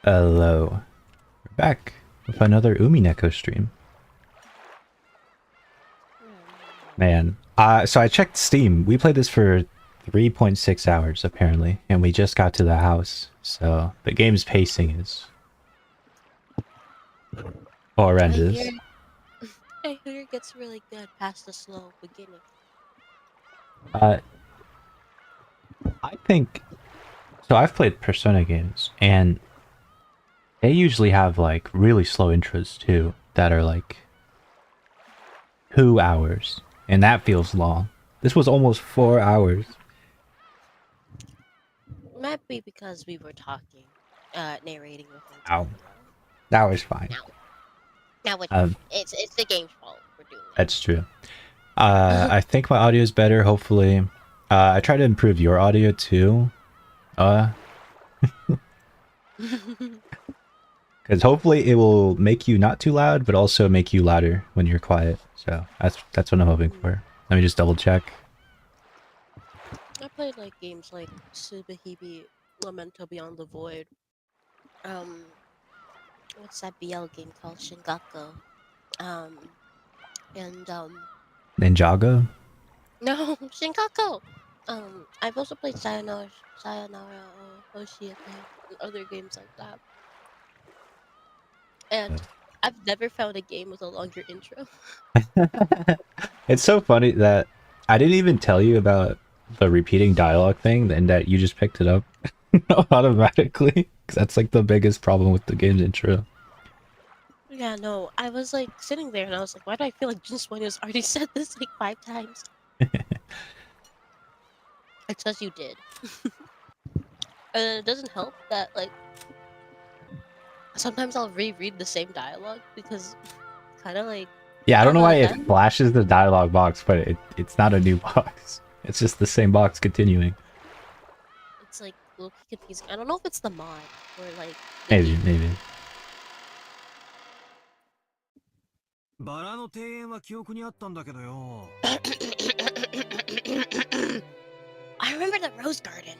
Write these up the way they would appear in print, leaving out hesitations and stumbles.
Hello. We're back with another Umineko stream. Man, so I checked Steam. We played this for 3.6 hours, apparently, and we just got to the house. So, the game's pacing is horrendous. I hear it gets really good past the slow beginning. I think... So I've played Persona games, and they usually have, like, really slow intros, too, that are, like, 2 hours. And that feels long. This was almost 4 hours. Might be because we were talking, narrating the whole Ow. time. That was fine. Now it's the game's fault we're doing that. That's true. I think my audio is better, hopefully. I try to improve your audio too. Because hopefully it will make you not too loud, but also make you louder when you're quiet. So that's what I'm hoping for. Let me just double check. I played like games like Subahibi, Lamento Beyond the Void. What's that BL game called? Shingaku. And Ninjago? no, Shingaku. I've also played Sayonara, Hoshiyate, and other games like that. And I've never found a game with a longer intro. It's so funny that I didn't even tell you about the repeating dialogue thing and that you just picked it up automatically. Because that's like the biggest problem with the game's intro. Yeah, no, I was like sitting there and I was like, why do I feel like Jin's has already said this like 5 times? It's because you did. And it doesn't help that like sometimes I'll reread the same dialogue because kind of like Yeah, I don't know why it that. flashes the dialogue box, but it's not a new box. It's just the same box continuing. It's like a little confusing. I don't know if it's the mod or like Maybe. I remember the Rose Garden.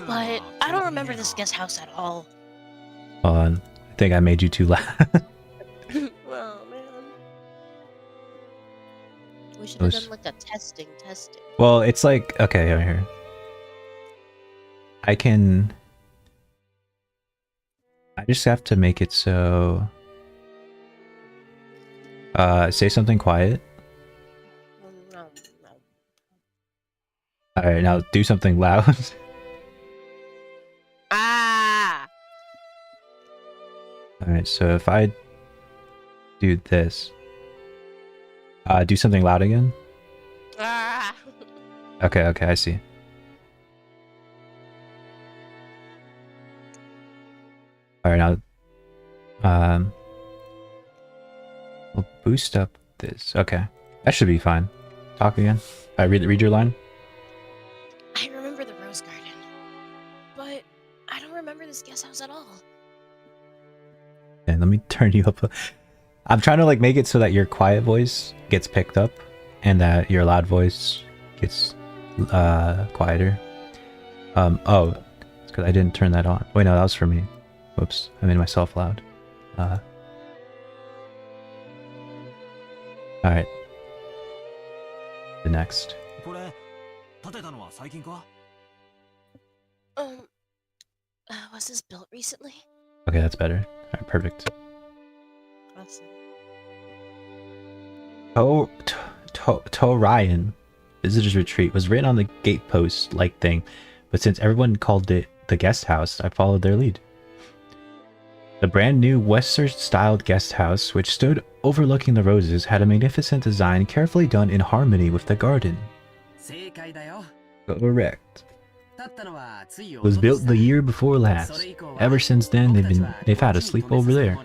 But I don't remember this guest house at all. Hold on. I think I made you too loud. Oh man. We should have done like a testing. Well, it's like, okay, right here. I just have to make it so... say something quiet. No. Alright, now do something loud. Ah! Alright, so if I do this... do something loud again? Ah! Okay, I see. Alright, now... we'll boost up this. Okay. That should be fine. Talk again. Read your line. I remember the Rose Garden. But I don't remember this guest house at all. Okay, let me turn you up. I'm trying to like make it so that your quiet voice gets picked up and that your loud voice gets quieter. Oh, it's because I didn't turn that on. Wait, no, that was for me. Whoops, I made myself loud. Alright. The next. Was this built recently? Okay, that's better. Alright, perfect. Awesome. Ryan Visitor's Retreat was written on the gatepost-like thing, but since everyone called it the guest house, I followed their lead. The brand new Western-styled guest house, which stood overlooking the roses, had a magnificent design carefully done in harmony with the garden. Correct. It was built the year before last. Ever since then, they've had a sleepover there.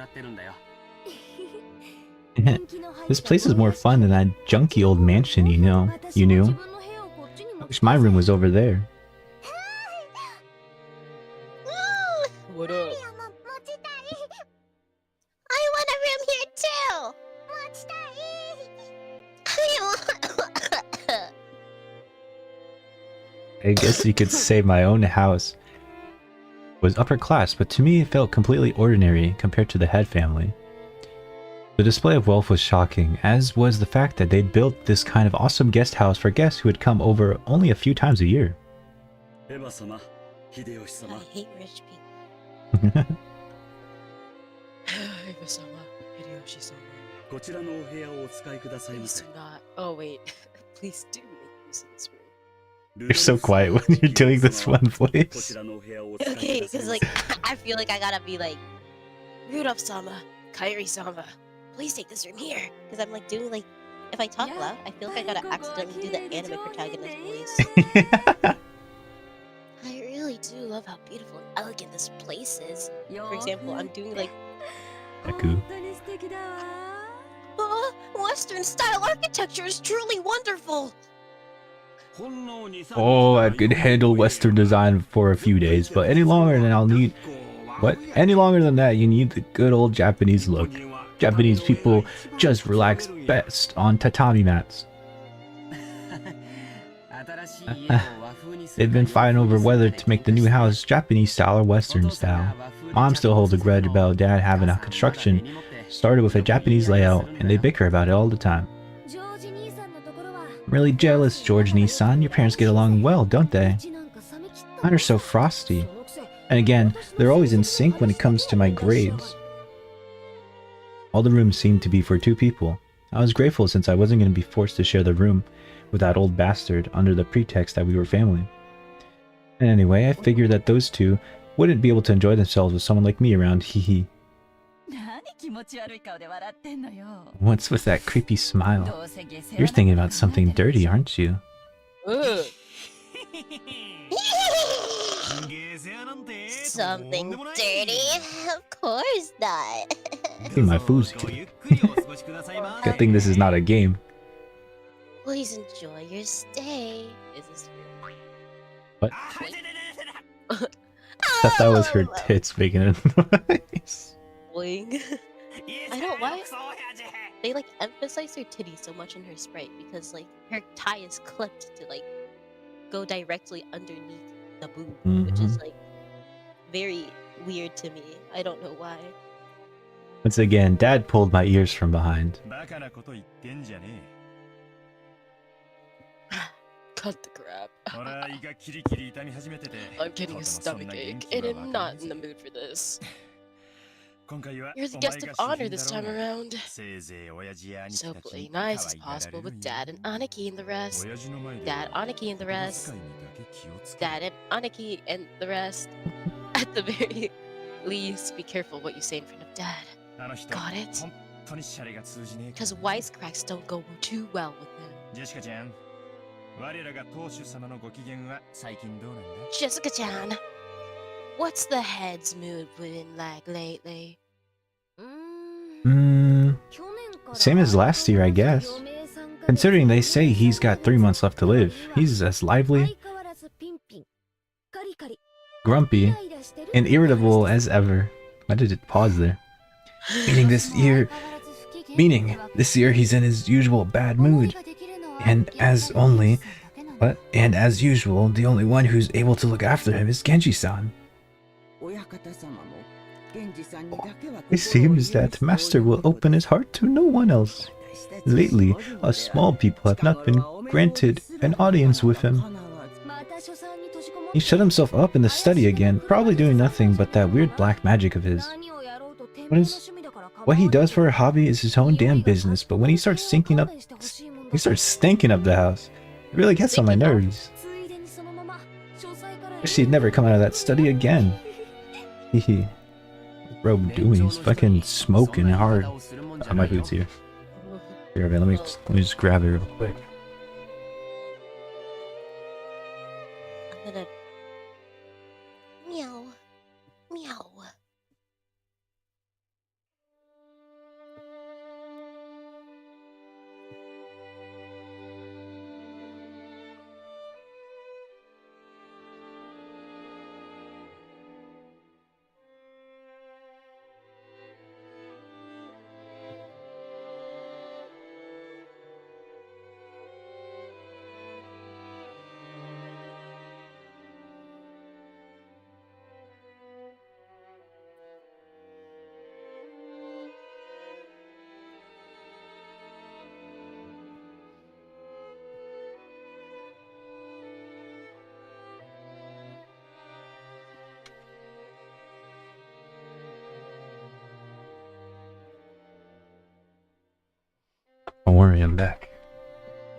This place is more fun than that junky old mansion you knew. I wish my room was over there. What up? I want a room here too! I guess you could say my own house was upper class, but to me it felt completely ordinary compared to the head family. The display of wealth was shocking, as was the fact that they'd built this kind of awesome guest house for guests who would come over only a few times a year. I hate rich people. Please do not. Oh wait. Please do make use of this room. You're so quiet when you're doing this one voice. Okay, because like I feel like I gotta be like Rudolph-sama, Kairi-sama, please take this room here. Because I'm like doing like if I talk loud, I feel like I gotta accidentally do the anime protagonist voice. I really do love how beautiful and elegant this place is. For example, I'm doing like Deku. Western style architecture is truly wonderful. Oh, I could handle Western design for a few days, but any longer than I'll need... What? Any longer than that, you need the good old Japanese look. Japanese people just relax best on tatami mats. They've been fighting over whether to make the new house Japanese style or Western style. Mom still holds a grudge about Dad having a construction started with a Japanese layout, and they bicker about it all the time. I'm really jealous, George Nissan. Your parents get along well, don't they? Mine are so frosty. And again, they're always in sync when it comes to my grades. All the rooms seemed to be for 2 people. I was grateful since I wasn't going to be forced to share the room with that old bastard under the pretext that we were family. And anyway, I figured that those 2 wouldn't be able to enjoy themselves with someone like me around, hee. What's with that creepy smile? You're thinking about something dirty, aren't you? Something dirty? Of course not. I think my food's here. Good thing this is not a game. Please enjoy your stay. Is this real? What? I thought that was her tits making a noise. Boing. I don't why they like emphasize her titties so much in her sprite because like her tie is clipped to like go directly underneath the boob, which is like very weird to me. I don't know why. Once again, Dad pulled my ears from behind. Cut the crap. I'm getting a stomachache and I'm not in the mood for this. You're the guest of honor this time around. So play nice as possible with Dad and Aniki and the rest. Dad, Aniki and the rest. Dad and Aniki and the rest. At the very least, be careful what you say in front of Dad. Got it? Because wisecracks don't go too well with him. Jessica-chan, what's the head's mood been like lately? Same as last year, I guess. Considering they say he's got 3 months left to live, he's as lively, grumpy, and irritable as ever. Why did it pause there? Meaning this year he's in his usual bad mood. And as usual, the only one who's able to look after him is Genji-san. It seems that Master will open his heart to no one else. Lately, us small people have not been granted an audience with him. He shut himself up in the study again, probably doing nothing but that weird black magic of his. What he does for a hobby is his own damn business, but when he starts stinking up the house, it really gets on my nerves. Wish he'd never come out of that study again. Hehe. Bro, doing? He's fucking smoking hard. Oh, my food's here. Here, man, let me just grab it real quick. I'm gonna meow, meow. Don't worry, I'm back.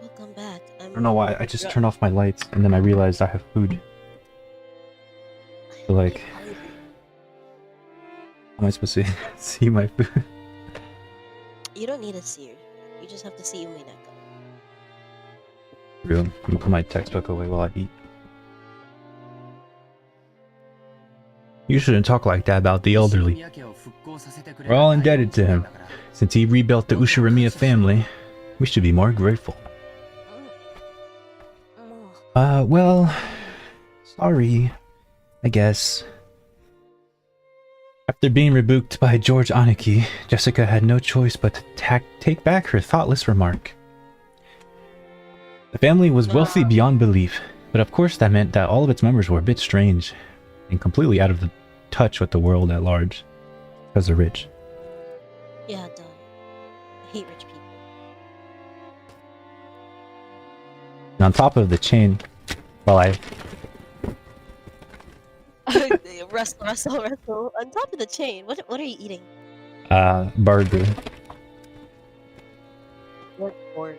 Welcome back. I don't know why, I just turned off my lights and then I realized I have food. So like... How am I supposed to see my food? You don't need to see her. You just have to see Umineko. Real. Let me put my textbook away while I eat. You shouldn't talk like that about the elderly. We're all indebted to him. Since he rebuilt the Ushiromiya family, we should be more grateful. Well... Sorry, I guess. After being rebuked by George Aniki, Jessica had no choice but to take back her thoughtless remark. The family was wealthy beyond belief, but of course that meant that all of its members were a bit strange and completely out of touch with the world at large, because they're rich. Yeah, duh. I hate rich people. And on top of the chain, while I... Russell. On top of the chain, what are you eating? Burger. What burger?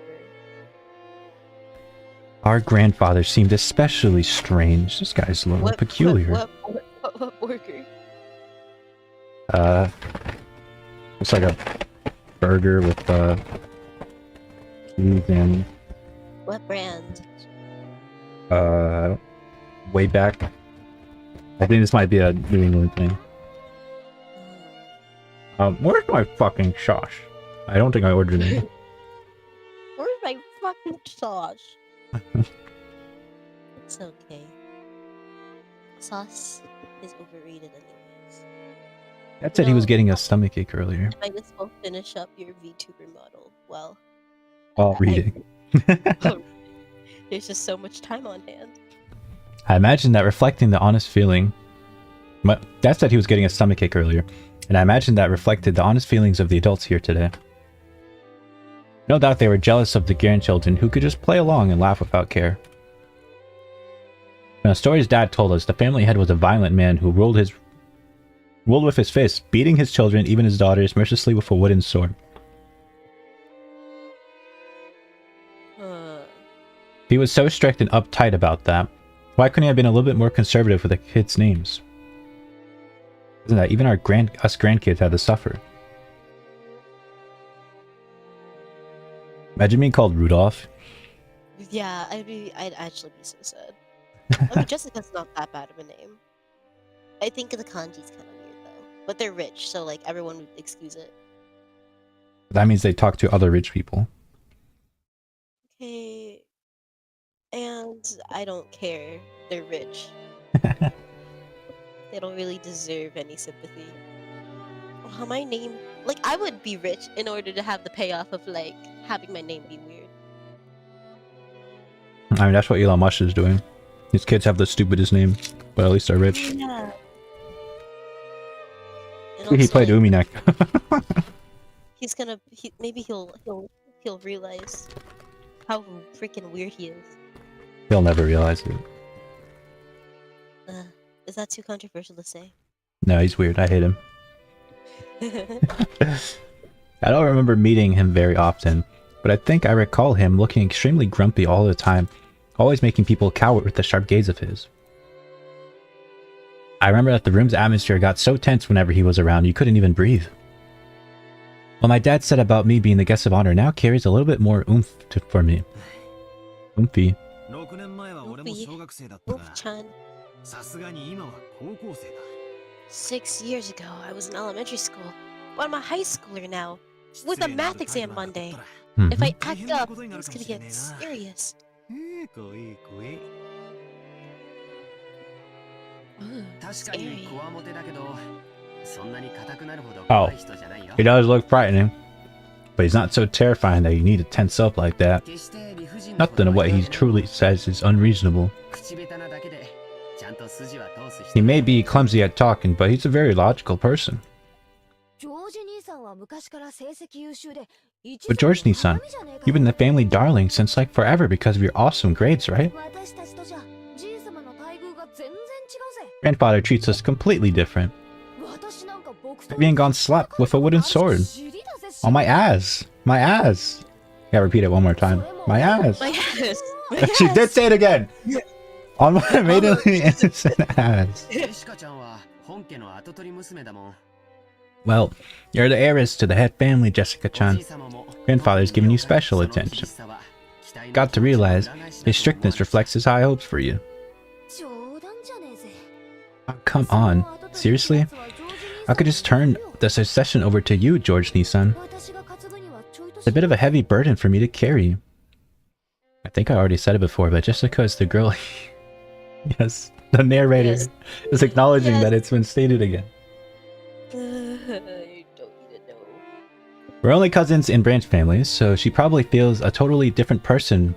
Our grandfather seemed especially strange. This guy's a little peculiar. What burger? Looks like a burger with cheese and... What brand? Way back. I think this might be a New England thing. Where's my fucking sauce? I don't think I ordered it. Where's my fucking sauce? It's okay. Sauce is overrated anyways. Dad said he was getting a stomachache earlier. I just will finish up your Vtuber model. Well, while reading. There's just so much time on hand. I imagine that reflecting the honest feeling... Dad said he was getting a stomachache earlier, and I imagine that reflected the honest feelings of the adults here today. No doubt they were jealous of the grandchildren who could just play along and laugh without care. In the stories Dad told us, the family head was a violent man who ruled with his fists, beating his children, even his daughters, mercilessly with a wooden sword. He was so strict and uptight about that. Why couldn't he have been a little bit more conservative with the kids' names? Isn't that even us grandkids had to suffer? Imagine being called Rudolph. Yeah, I'd actually be so sad. I mean, Jessica's not that bad of a name. I think the kanji's kind of weird though, but they're rich, so like everyone would excuse it. That means they talk to other rich people. Okay. And I don't care. They're rich. They don't really deserve any sympathy. How my name... Like, I would be rich in order to have the payoff of, like, having my name be weird. I mean, that's what Elon Musk is doing. His kids have the stupidest name, but at least they're rich. Yeah. He played Umineko. He's gonna... maybe he'll realize how freaking weird he is. He'll never realize it. Is that too controversial to say? No, he's weird. I hate him. I don't remember meeting him very often, but I think I recall him looking extremely grumpy all the time, always making people cower with the sharp gaze of his. I remember that the room's atmosphere got so tense whenever he was around you couldn't even breathe. What my dad said about me being the guest of honor now carries a little bit more oomph for me. Oomphy. Oomph-chan. 6 years ago, I was in elementary school. But I'm a high schooler now, with a math exam Monday. If I act up, it's gonna get serious. Scary. Oh, he does look frightening, but he's not so terrifying that you need to tense up like that. Nothing of what he truly says is unreasonable. He may be clumsy at talking, but he's a very logical person. But George Nissan, you've been the family darling since like forever because of your awesome grades, right? Grandfather treats us completely different. I'm being gone slapped with a wooden sword. On my ass! My ass! Yeah, repeat it one more time. My ass. My ass. My She did ass. say it again. On my maidily innocent ass. Well, you're the heiress to the head family, Jessica-chan. Grandfather's giving you special attention. Got to realize his strictness reflects his high hopes for you. Oh, come on. Seriously? I could just turn the succession over to you, George Nissan. It's a bit of a heavy burden for me to carry. I think I already said it before, but Jessica is the girl... Yes, the narrator is acknowledging that it's been stated again. I don't even know. We're only cousins in branch families, so she probably feels a totally different person.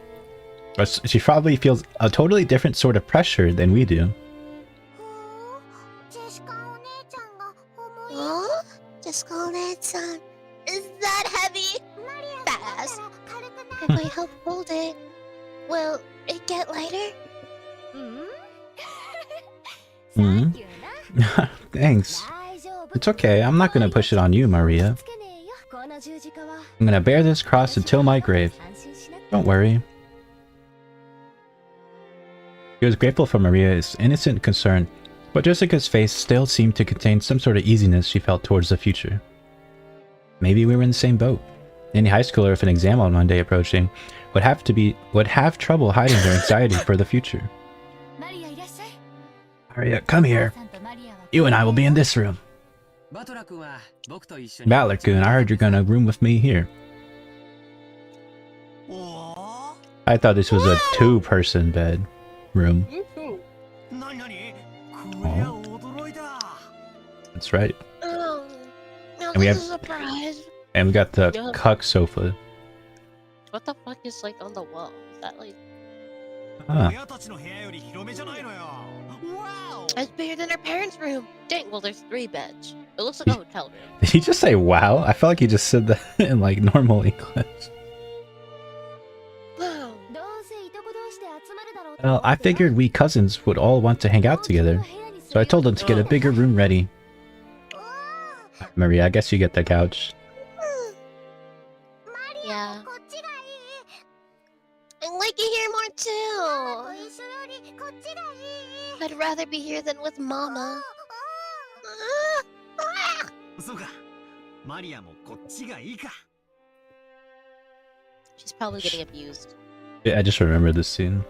Or she probably feels a totally different sort of pressure than we do. Huh? Jessica-san, is that heavy? Fast. If I help hold it, will it get lighter? Hmm? Thanks. It's okay, I'm not gonna push it on you, Maria. I'm gonna bear this cross until my grave. Don't worry. He was grateful for Maria's innocent concern, but Jessica's face still seemed to contain some sort of easiness she felt towards the future. Maybe we were in the same boat. Any high schooler with an exam on Monday approaching would have trouble hiding their anxiety for the future. Maria, come here. You and I will be in this room. Valor-kun, I heard you're gonna room with me here. I thought this was a two-person bed room. Oh. That's right. And we have- a surprise. And we got the cuck sofa. What the fuck is like on the wall? Is that like... Ah. It's bigger than our parents' room. Dang, well there's 3 beds. It looks like a hotel room. Did he just say wow? I felt like he just said that in like normal English. Wow. Well, I figured we cousins would all want to hang out together, so I told them to get a bigger room ready. Maria, I guess you get the couch. Yeah. I like it here more too. I'd rather be here than with Mama. She's probably getting abused. Yeah, I just remembered this scene.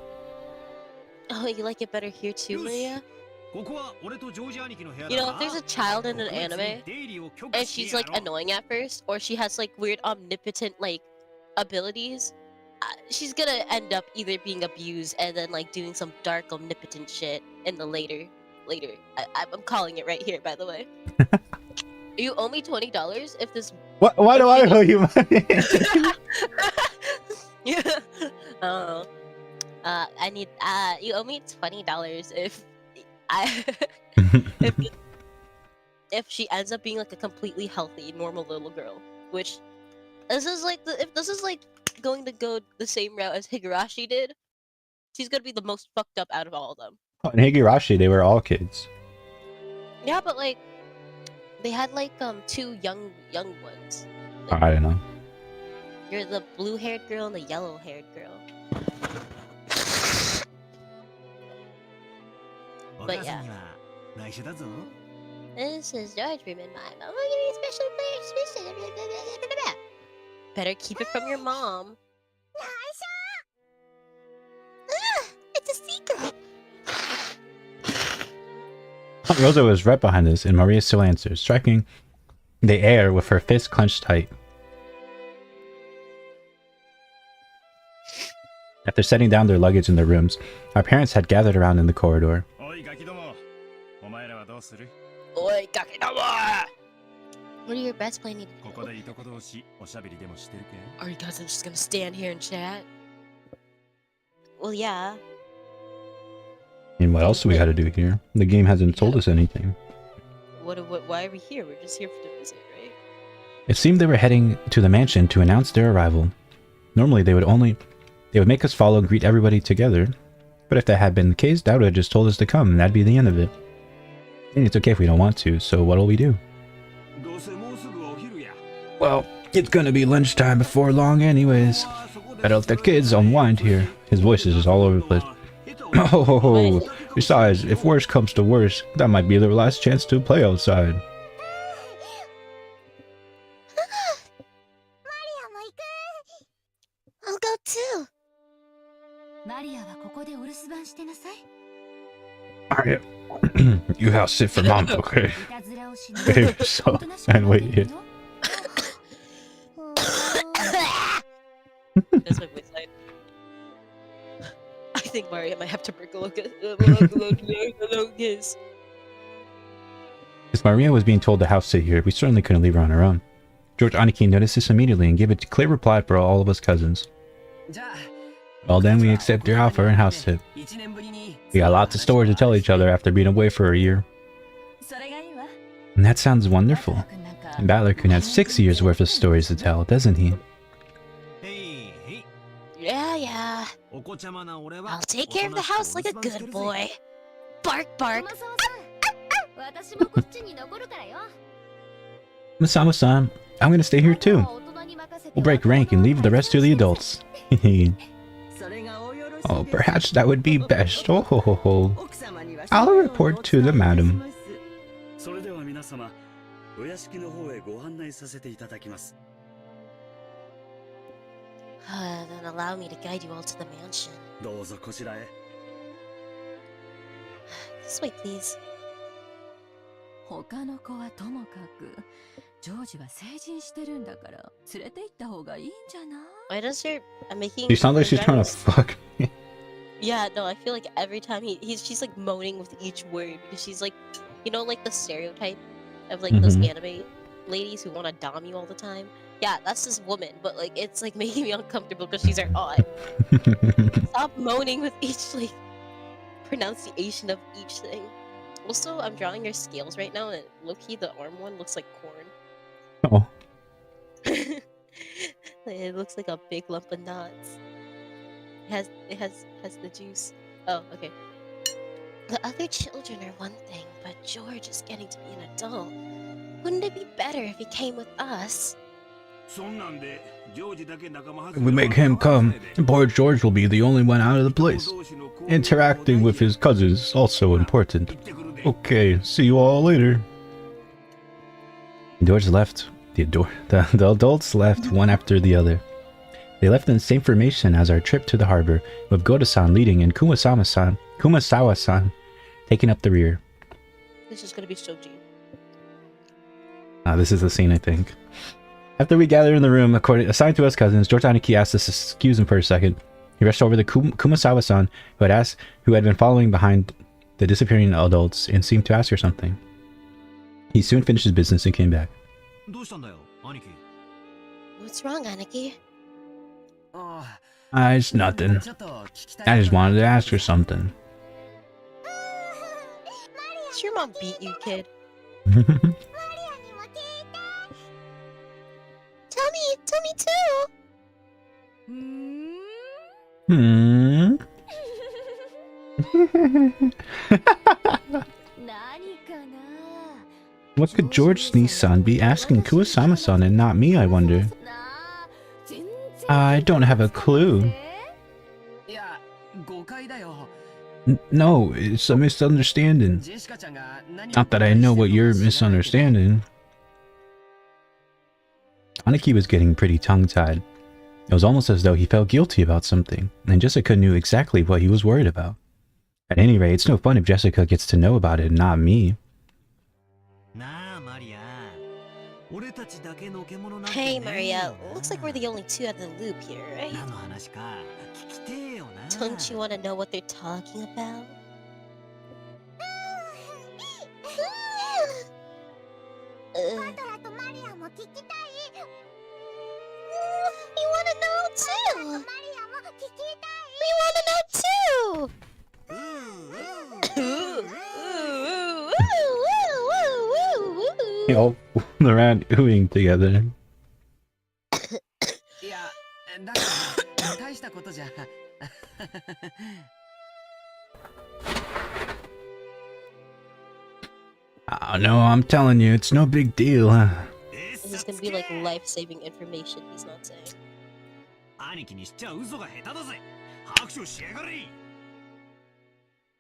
Oh, you like it better here too, Maria? You know, if there's a child in an anime, and she's like annoying at first, or she has like weird omnipotent like abilities, she's gonna end up either being abused and then like doing some dark omnipotent shit in the later. I'm calling it right here, by the way. You owe me $20 if this. What? Why do I owe you money? Yeah. Oh. I need. You owe me $20 if I. if she ends up being like a completely healthy, normal little girl, which this is like if this is like going to go the same route as Higurashi did, she's gonna be the most fucked up out of all of them. Oh, in Higurashi, they were all kids. Yeah, but like they had like 2 young ones. Oh, I don't know. You're the blue-haired girl and the yellow-haired girl. But yeah. This is George room in my mom. Oh, give me a special place. Better keep it from your mom. It's a secret. Aunt Rosa was right behind us, and Maria still answered, striking the air with her fist clenched tight. After setting down their luggage in their rooms, our parents had gathered around in the corridor. Oi, Gakidomo! What are your bets planning to do? Are you guys just gonna stand here and chat? Well, yeah. And what else do we gotta do here? The game hasn't told us anything. Why are we here? We're just here to visit, right? It seemed they were heading to the mansion to announce their arrival. Normally they would make us follow and greet everybody together. But if that had been the case, Dad would have just told us to come, and that'd be the end of it. And it's okay if we don't want to, so what'll we do? Well, It's gonna be lunchtime before long anyways. Better let the kids unwind here. His voice is just all over the place. Oh, besides, if worse comes to worse, that might be their last chance to play outside. I'll go too. Alright. You house sit for mom, okay? Behave yourself and wait here. That's my voice line. I think Maria might have to break a kiss. As Maria was being told to house sit here, we certainly couldn't leave her on her own. George Aniki noticed this immediately and gave a clear reply for all of us cousins. Well then, we accept your offer and house sit. We got lots of stories to tell each other after being away for a year. And that sounds wonderful. And Battler-kun has 6 years worth of stories to tell, doesn't he? Yeah. I'll take care of the house like a good boy. Bark, bark. Masama-san, I'm gonna stay here too. We'll break rank and leave the rest to the adults. Oh, perhaps that would be best. Oh, ho, ho, ho. I'll report to the madam. Then allow me to guide you all to the mansion. This way, please. Why does her... I'm making... She sounds like she's trying to fuck me. Yeah, no, I feel like every time she's like moaning with each word because she's like, you know, like the stereotype of like those anime ladies who want to dom you all the time. Yeah, that's this woman, but like it's like making me uncomfortable because she's like, oh, stop moaning with each like pronunciation of each thing. Also, I'm drawing your scales right now, and low-key the arm one looks like corn. Oh. It looks like a big lump of nuts. It has the juice. Oh, okay. The other children are one thing, but George is getting to be an adult. Wouldn't it be better if he came with us? If we make him come, poor George will be the only one out of the place. Interacting with his cousins is also important. Okay, see you all later. George left. The adults left one after the other. They left in the same formation as our trip to the harbor, with Goda-san leading and Kumasawa-san taking up the rear. This is gonna be so deep. This is the scene, I think. After we gather in the room assigned to us cousins, George Aniki asked us to excuse him for a second. He rushed over to Kumasawa-san, who had been following behind the disappearing adults, and seemed to ask her something. He soon finished his business and came back. What's wrong, Aniki? It's nothing. I just wanted to ask her something. Does your mom beat you, kid? Tell me too! What could George Sneeze-san be asking Kuwasama-san and not me, I wonder? I don't have a clue. No, it's a misunderstanding. Not that I know what you're misunderstanding. Aniki was getting pretty tongue-tied. It was almost as though he felt guilty about something, and Jessica knew exactly what he was worried about. At any rate, it's no fun if Jessica gets to know about it and not me. Hey, Maria. Looks like we're the only two out of the loop here, right? Don't you want to know what they're talking about? We want to know too! We want to know too! They all fooled around oohing together. Oh no, I'm telling you, it's no big deal. This is gonna be like life-saving information he's not saying.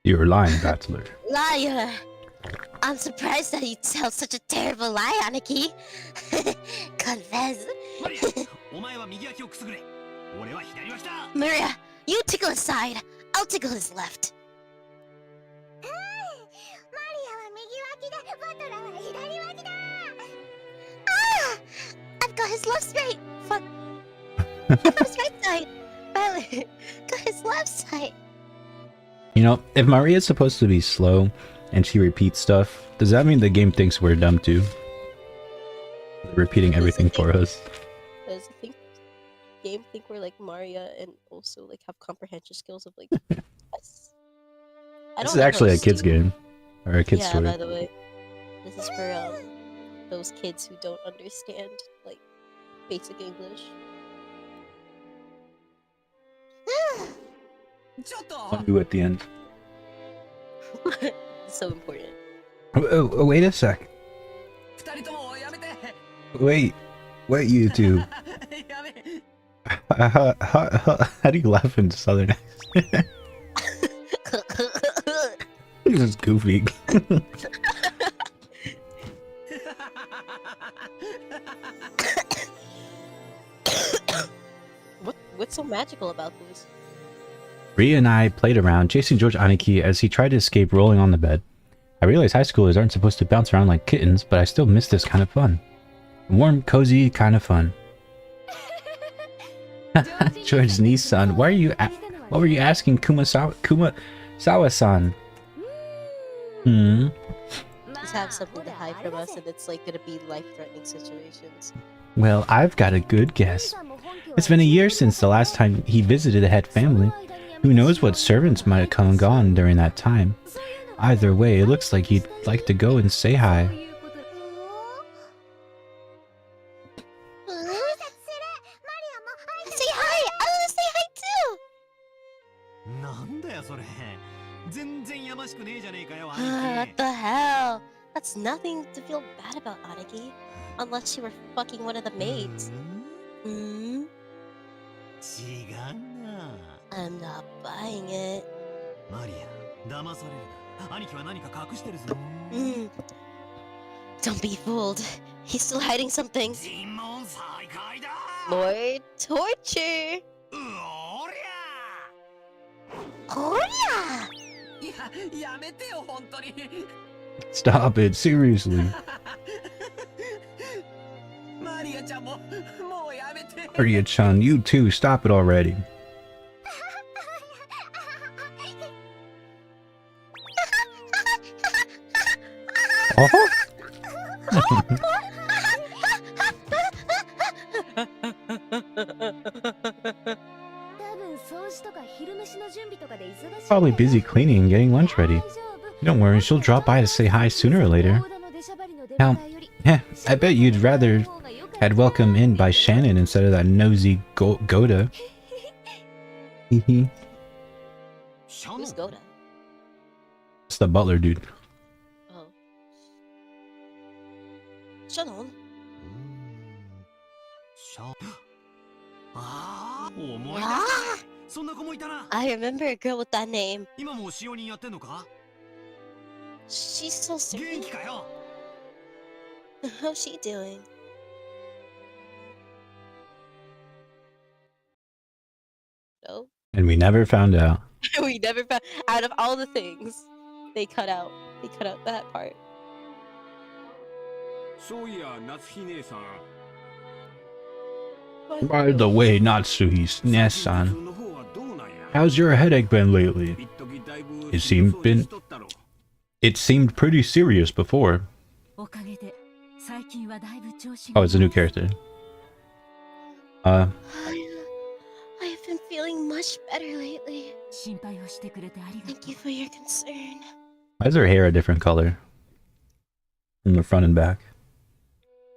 You're lying, Bachelor. Liar! I'm surprised that you tell such a terrible lie, Aniki. Confess. Maria, you tickle his side. I'll tickle his left. Ah! I've got his left straight. Fuck. I've got his right side. Violet, got his left side. You know, if Maria's supposed to be slow and she repeats stuff, does that mean the game thinks we're dumb too? Repeating everything for us. Does the game think we're like Maria and also like have comprehension skills of like us? This is actually a kid's game. Or a kid's story. Yeah, by the way. This is for those kids who don't understand like basic English. I'll do at the end. It's so important. Oh, wait a sec. Wait, you two. How do you laugh in Southern accent? This is goofy. What's so magical about this? Ria and I played around, chasing George Aniki as he tried to escape rolling on the bed. I realize high schoolers aren't supposed to bounce around like kittens, but I still miss this kind of fun. Warm, cozy kind of fun. George's niece, son. What were you asking Kumasawa-san? Just have something to hide from us, and it's like gonna be life-threatening situations. Well, I've got a good guess. It's been a year since the last time he visited the head family. Who knows what servants might have come and gone during that time. Either way, it looks like he'd like to go and say hi. Say hi! I want to say hi too! What the hell? That's nothing to feel bad about, Aniki. Unless you were fucking one of the maids. I'm not buying it. Don't be fooled. He's still hiding something. More torture. Stop it, seriously. Maria-chan, you too, stop it already. Oh? Probably busy cleaning and getting lunch ready. Don't worry, she'll drop by to say hi sooner or later. Now, I bet you'd rather had welcomed in by Shannon instead of that nosy Goda. Who's Goda? It's the butler dude. Oh. Shannon? I remember a girl with that name. She's still serving? How's she doing? No? And we never found out. We never found out of all the things they cut out that part. By the way, Natsuhi-san, how's your headache been lately? It seemed pretty serious before. Oh, it's a new character. I have been feeling much better lately. Thank you for your concern. Why is her hair a different color? From the front and back.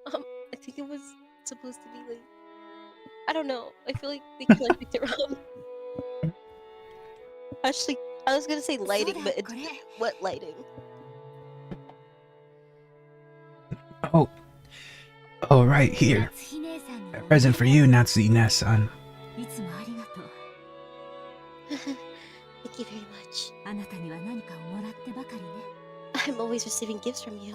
I think it was supposed to be like... I don't know. I feel like they kind of picked it wrong. Actually, I was gonna say lighting, but it's what lighting? Oh. Oh, right here. A present for you, Natsuhine-san. Thank you very much. I'm always receiving gifts from you.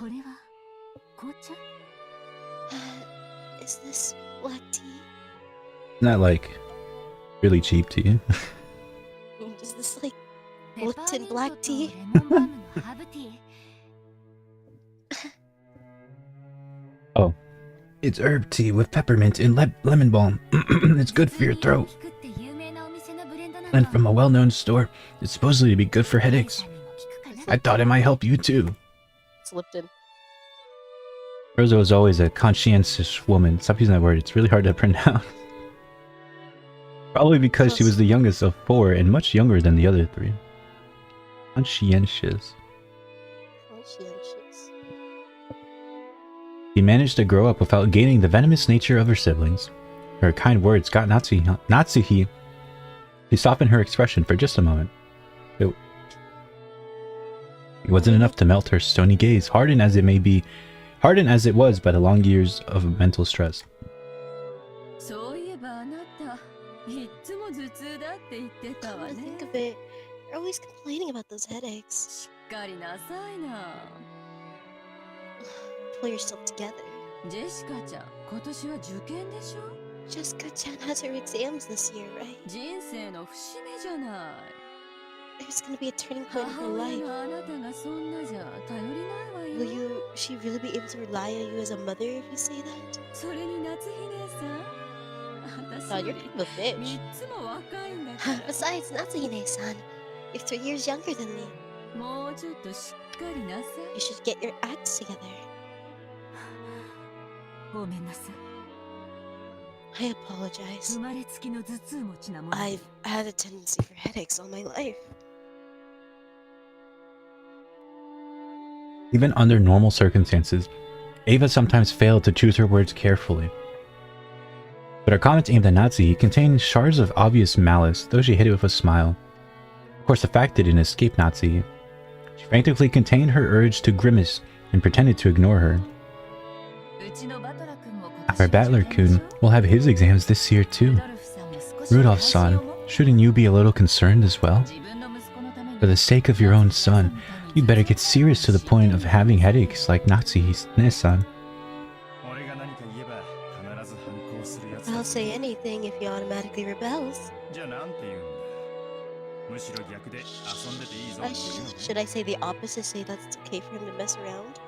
Is this black tea? Not like really cheap tea. Is this like Lipton black tea? Oh. It's herb tea with peppermint and lemon balm. It's good for your throat. And from a well-known store, it's supposedly to be good for headaches. I thought it might help you too. It's Lipton. Rosa was always a conscientious woman. Stop using that word, it's really hard to pronounce. Probably because she was the youngest of 4 and much younger than the other 3. Conscientious. She managed to grow up without gaining the venomous nature of her siblings. Her kind words got Natsuhi to soften her expression for just a moment. It wasn't enough to melt her stony gaze, hardened as it was by the long years of mental stress. Come to think of it, you're always complaining about those headaches. Pull yourself together. Jessica-chan has her exams this year, right? There's gonna be a turning point in her life. Will she really be able to rely on you as a mother if you say that? God, you're kind of a bitch. Besides, Natsuhine-san, you're 3 years younger than me. You should get your acts together. I apologize. I've had a tendency for headaches all my life. Even under normal circumstances, Ava sometimes failed to choose her words carefully. But her comments aimed at Natsuhi contained shards of obvious malice, though she hid it with a smile. Of course, the fact didn't escape Natsuhi. She frantically contained her urge to grimace and pretended to ignore her. Our Battler-kun will have his exams this year too. Rudolph-san, shouldn't you be a little concerned as well? For the sake of your own son, you'd better get serious to the point of having headaches like Natsuhi-san. I'll say anything if he automatically rebels. Should I say the opposite? Say that's okay for him to mess around?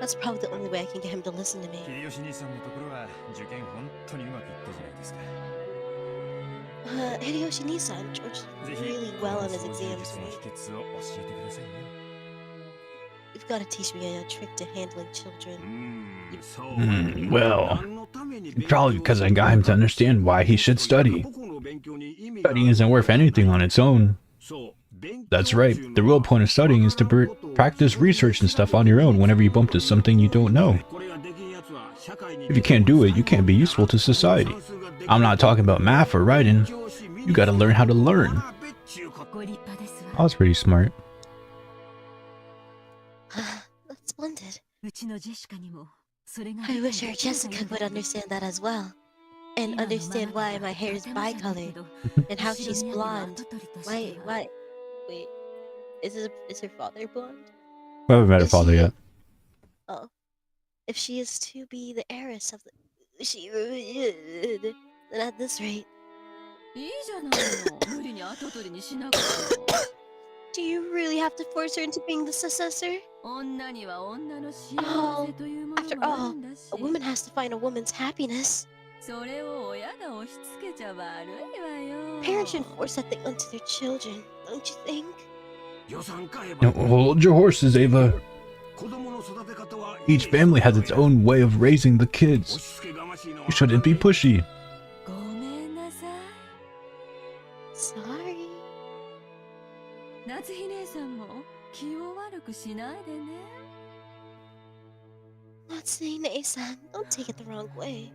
That's probably the only way I can get him to listen to me. Hideyoshi-san, George did really well on his exams, right? You've got to teach me a trick to handling children. Well, probably because I got him to understand why he should study. Studying isn't worth anything on its own. That's right, the real point of studying is to practice research and stuff on your own whenever you bump into something you don't know. If you can't do it, you can't be useful to society. I'm not talking about math or writing. You gotta learn how to learn. I was pretty smart. That's splendid. I wish our Jessica would understand that as well. And understand why my hair is bi-colored. And how she's blonde. Wait, is her father blonde? We haven't met her father yet. Oh. If she is to be the heiress of the... then at this rate... Do you really have to force her into being the successor? Oh, after all, a woman has to find a woman's happiness. Parents shouldn't force that thing onto their children, don't you think? Now, hold your horses, Ava. Each family has its own way of raising the kids. You shouldn't be pushy. Sorry. Natsuhine-san, don't take it the wrong way.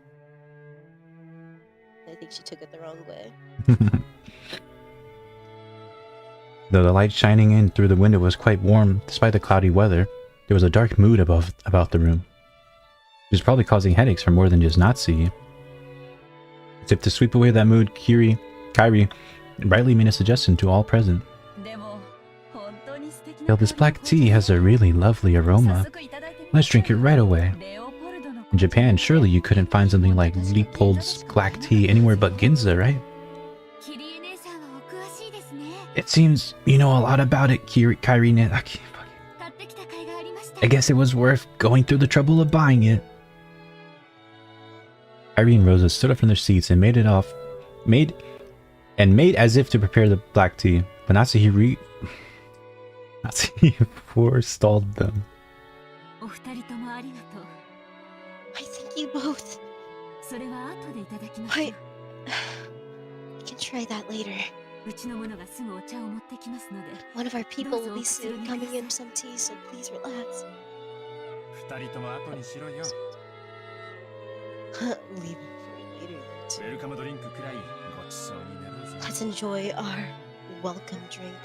I think she took it the wrong way. Though the light shining in through the window was quite warm, despite the cloudy weather, There was a dark mood about the room. It was probably causing headaches for more than just Natsuhi. As if to sweep away that mood, Kairi brightly made a suggestion to all present. Yo, this black tea has a really lovely aroma. Let's drink it right away. In Japan, surely you couldn't find something like Leopold's black tea anywhere but Ginza, right? It seems you know a lot about it, Kairi. I guess it was worth going through the trouble of buying it. Kairi and Rosa stood up from their seats and made as if to prepare the black tea, but Natsuhi forestalled them. I thank you both. I can try that later. One of our people will be soon coming in some tea, so please relax. Leave it for later. Let's enjoy our welcome drink.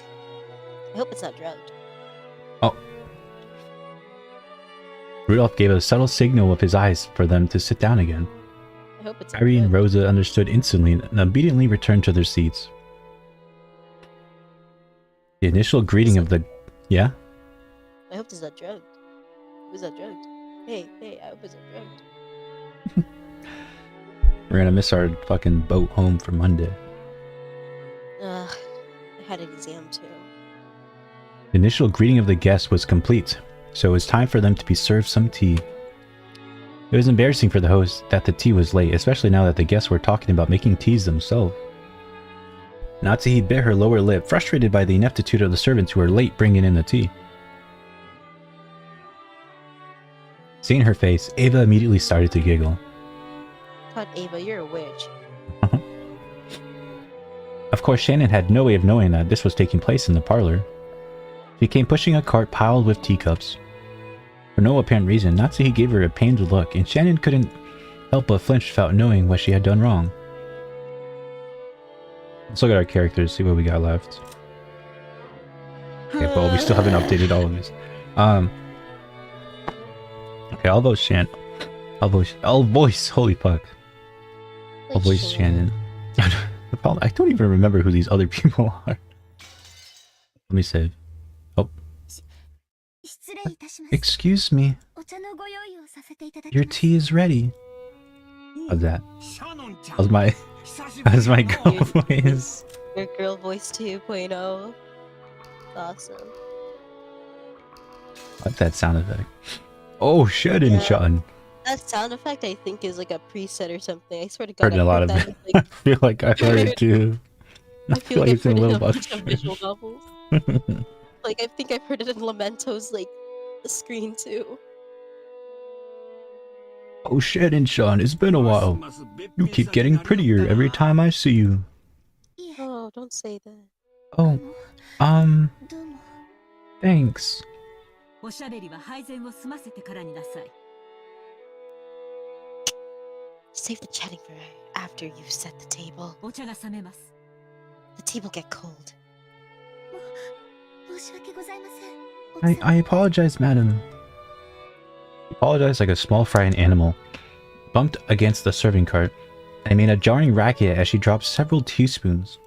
I hope it's not drugged. Oh. Rudolph gave a subtle signal with his eyes for them to sit down again. I hope it's Kairi and Rosa understood instantly and obediently returned to their seats. The initial greeting of the... Yeah? I hope it's not drugged. Was that drugged? Hey, I hope it's not drugged. We're gonna miss our fucking boat home for Monday. I had an exam too. The initial greeting of the guests was complete, so it was time for them to be served some tea. It was embarrassing for the host that the tea was late, especially now that the guests were talking about making teas themselves. Natsuhi bit her lower lip, frustrated by the ineptitude of the servants who were late bringing in the tea. Seeing her face, Ava immediately started to giggle. God, Ava, you're a witch. Of course, Shannon had no way of knowing that this was taking place in the parlor. She came pushing a cart piled with teacups. For no apparent reason, Natsuhi gave her a pained look, and Shannon couldn't help but flinch without knowing what she had done wrong. Let's look at our characters, see what we got left. Okay, well, we still haven't updated all of these. Okay, I'll vote Shannon. I'll voice, holy fuck. I'll voice Shannon. The problem, I don't even remember who these other people are. Let me save. Oh. Excuse me. Your tea is ready. How's that? How's my girl voice? Your girl voice 2.0. Awesome. I like that sound effect. Oh, Shannon, Sean. That sound effect, I think, is like a preset or something. I swear to God, Heard a lot of it. I feel like I've heard it too. I feel like it's in a little bunch of visual novels. Like, I think I've heard it in Lamento's, like, screen too. Oh, Shannon, Sean, it's been a while. You keep getting prettier every time I see you. Oh, don't say that. Oh, thanks. Save the chatting for after you've set the table. The tea will get cold. I apologize, madam. He apologized like a small frightened animal, bumped against the serving cart, and made a jarring racket as she dropped several teaspoons.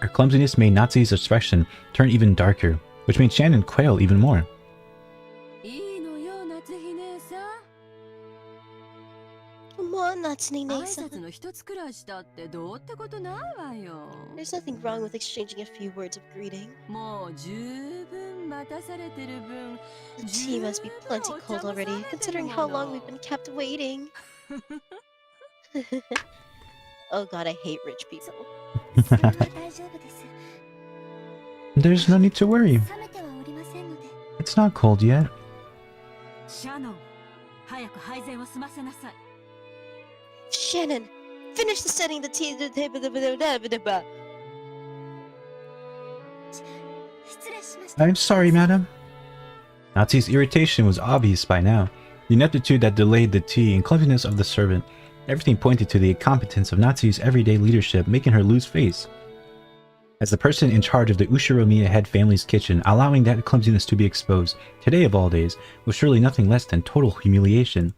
Her clumsiness made Natsuhi's expression turn even darker, which made Shannon quail even more. Come on, Natsuhi-san. There's nothing wrong with exchanging a few words of greeting. The tea must be plenty cold already, considering how long we've been kept waiting. Oh god, I hate rich people. There's no need to worry. It's not cold yet. Shannon, finish the setting the tea. I'm sorry, madam. Natsuhi's irritation was obvious by now. The ineptitude that delayed the tea and clumsiness of the servant. Everything pointed to the incompetence of Natsuhi's everyday leadership, making her lose face. as the person in charge of the Ushiromiya head family's kitchen, allowing that clumsiness to be exposed, today of all days, was surely nothing less than total humiliation.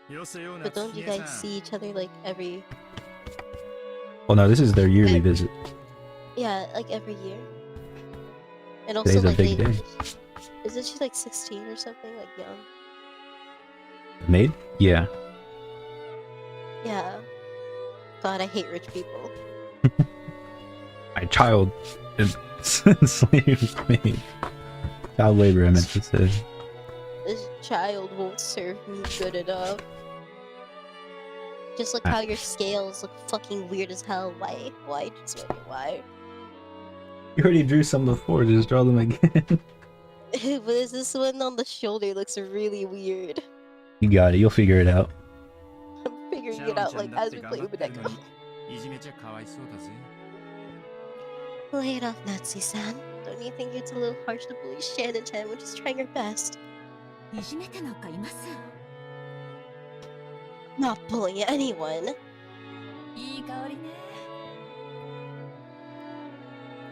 But don't you guys see each other like every... Well, no, this is their yearly visit. Yeah, like every year. And also, Today's like, a big day. Isn't she like 16 or something, like young? Maid? Yeah. Yeah. God, I hate rich people. My child enslaved me. Child labor, I meant to say. This child won't serve me good enough. Just look how your scales look fucking weird as hell. Why? Just why? You already drew some before, just draw them again. But this one on the shoulder looks really weird. You got it, you'll figure it out. I'm figuring it out like as we play Umineko. Lay it off, Natsu-san. Don't you think it's a little harsh to bully Shannon-chan when she's trying her best? Not bullying anyone.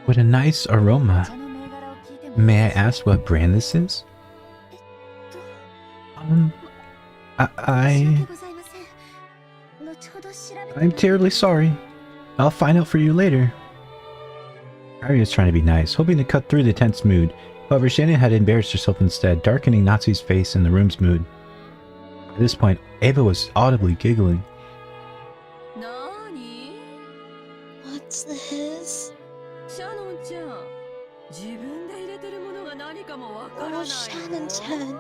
What a nice aroma. May I ask what brand this is? I'm terribly sorry. I'll find out for you later. Arya's trying to be nice, hoping to cut through the tense mood. However, Shannon had embarrassed herself instead, darkening Natsu's face and the room's mood. At this point, Ava was audibly giggling. What's this? Oh, Shannon-chan,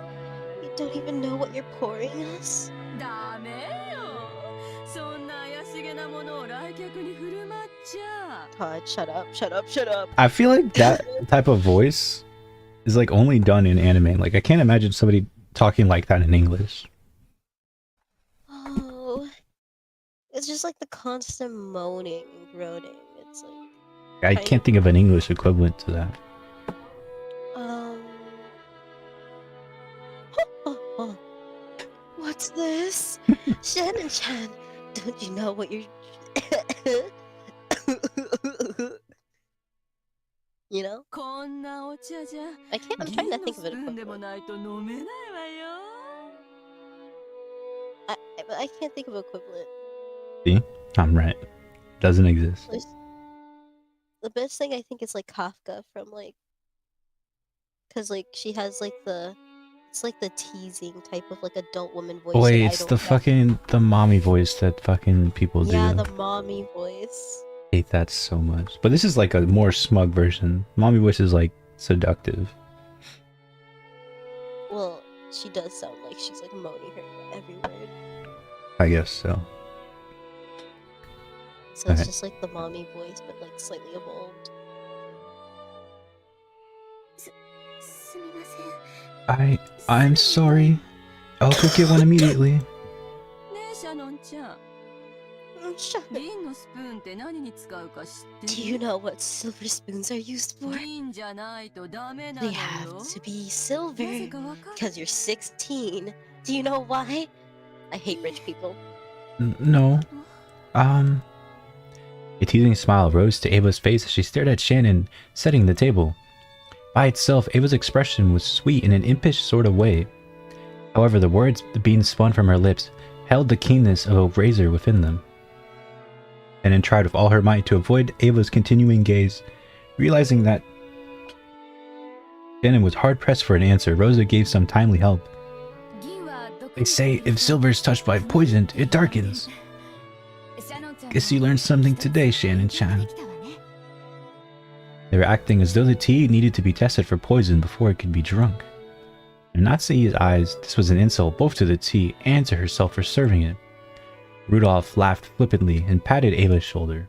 you don't even know what you're pouring us? God, shut up. I feel like that type of voice is like only done in anime. Like, I can't imagine somebody talking like that in English. Oh, it's just like the constant moaning and groaning. It's like... I can't think of an English equivalent to that. What's this? Shannon-chan, don't you know what you're... You know? I'm trying to think of it. I can't think of equivalent. See? I'm right. Doesn't exist. The best thing I think is like Kafka from like... Cause like she has like the... It's like the teasing type of like adult woman voice. Wait, it's the fucking the mommy voice that fucking people do. Yeah, the mommy voice. I hate that so much. But this is like a more smug version. Mommy voice is like seductive. Well, she does sound like she's like moaning her every word. I guess so. So it's just like the mommy voice, but like slightly evolved. I'm sorry. I'll go get one immediately. Do you know what silver spoons are used for? They have to be silver because you're 16. Do you know why? I hate rich people. No. A teasing smile rose to Ava's face as she stared at Shannon setting the table. By itself, Ava's expression was sweet in an impish sort of way. However, the words being spun from her lips held the keenness of a razor within them. And then tried with all her might to avoid Ava's continuing gaze. Realizing that Shannon was hard-pressed for an answer, Rosa gave some timely help. They say if silver is touched by poison, it darkens. Guess you learned something today, Shannon-chan. They were acting as though the tea needed to be tested for poison before it could be drunk. In Natsui's eyes, this was an insult both to the tea and to herself for serving it. Rudolph laughed flippantly and patted Ava's shoulder.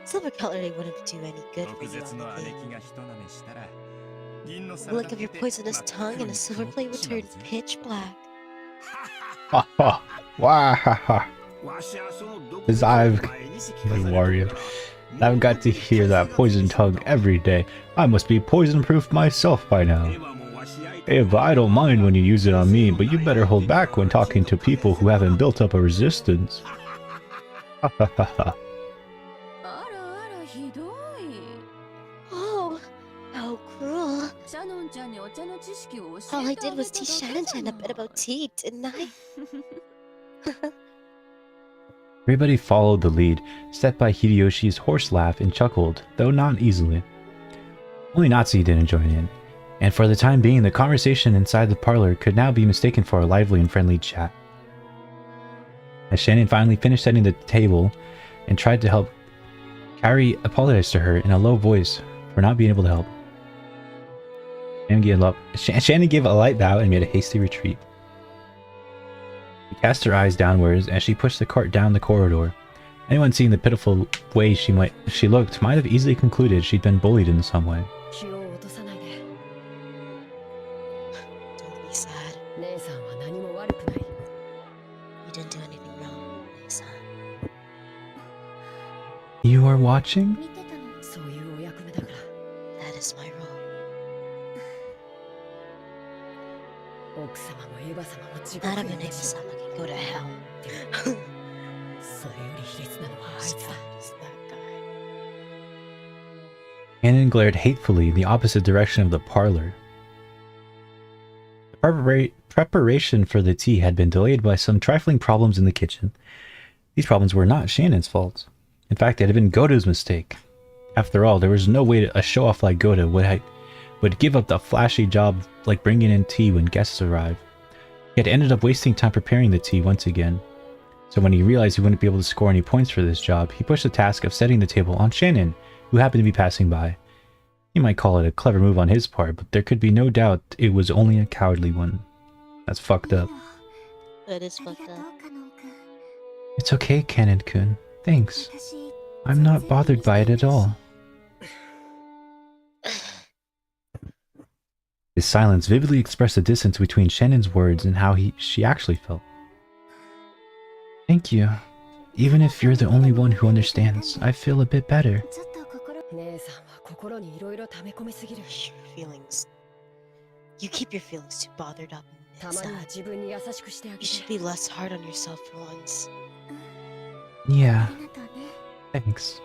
Silver coloring wouldn't do any good for you on the The look of your poisonous tongue and a silver plate would turn pitch black. Ha ha! Wah ha ha! As I've got to hear that poison tongue every day. I must be poison-proof myself by now. Ava, I don't mind when you use it on me, but you better hold back when talking to people who haven't built up a resistance. Ha ha ha ha. Oh, how cruel. All I did was teach Shannon-chan a bit about tea, didn't I? Everybody followed the lead, set by Hideyoshi's horse laugh and chuckled, though not easily. Only Natsuki didn't join in, and for the time being the conversation inside the parlor could now be mistaken for a lively and friendly chat. As Shannon finally finished setting the table and tried to help, Carrie apologized to her in a low voice for not being able to help. Shannon gave a light bow and made a hasty retreat. She cast her eyes downwards as she pushed the cart down the corridor. Anyone seeing the pitiful way she looked might have easily concluded she'd been bullied in some way. Don't be sad. You didn't do anything wrong, Nei-san. You are watching? That is my role. Umineko-sama can go to hell. Shannon glared hatefully in the opposite direction of the parlor. The preparation for the tea had been delayed by some trifling problems in the kitchen. These problems were not Shannon's fault. In fact, it had been Goto's mistake. After all, there was no way a show-off like Goto would give up the flashy job like bringing in tea when guests arrive. He had ended up wasting time preparing the tea once again. So when he realized he wouldn't be able to score any points for this job, he pushed the task of setting the table on Shannon, who happened to be passing by. You might call it a clever move on his part, but there could be no doubt it was only a cowardly one. That's fucked up. That is fucked up. It's okay, Kanon-kun. Thanks. I'm not bothered by it at all. His silence vividly expressed the distance between Shannon's words and how she actually felt. Thank you. Even if you're the only one who understands, I feel a bit better. Your feelings. You keep your feelings too bothered up and sad. You should be less hard on yourself for once. Yeah. Thanks.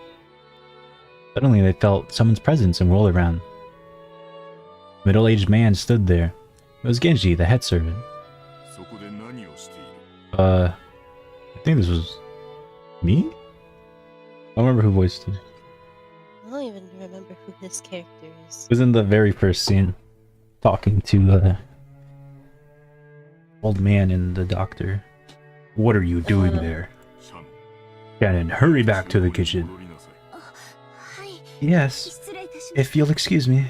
Suddenly they felt someone's presence and rolled around. A middle-aged man stood there. It was Genji, the head servant. I think this was me? I don't remember who voiced him. I don't even remember who this character is. It was in the very first scene, talking to the old man and the doctor. What are you doing there? Shannon, hurry back to the kitchen. Yes, if you'll excuse me.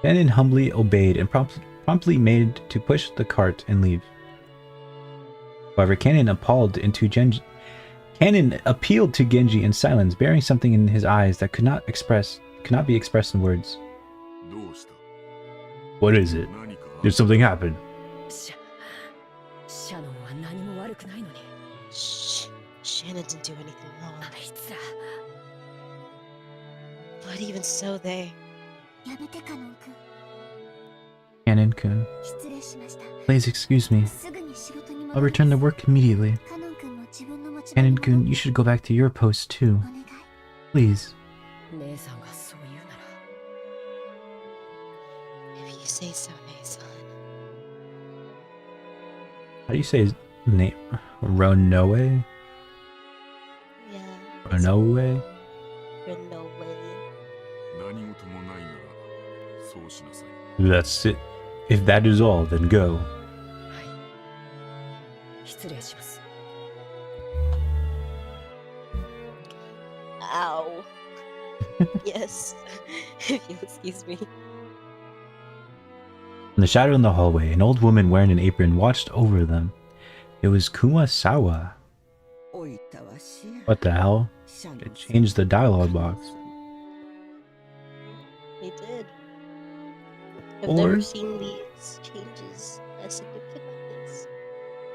Shannon humbly obeyed and promptly made to push the cart and leave. However, Kanon appealed to Genji in silence, bearing something in his eyes that could not be expressed in words. What is it? Did something happen? Shh. Shannon didn't do anything wrong. But even so, Kanon-kun. Please excuse me. I'll return to work immediately. Kanon-kun, you should go back to your post too. Please. If you say so, Nei-san. How do you say his name? Ronoe? Yeah. Ronoe? Ronoe. That's it. If that is all, then go. Ow. Yes. If you'll excuse me. In the shadow in the hallway, an old woman wearing an apron watched over them. It was Kumasawa. What the hell? It changed the dialogue box. They did. I've never seen these changes as significant like this.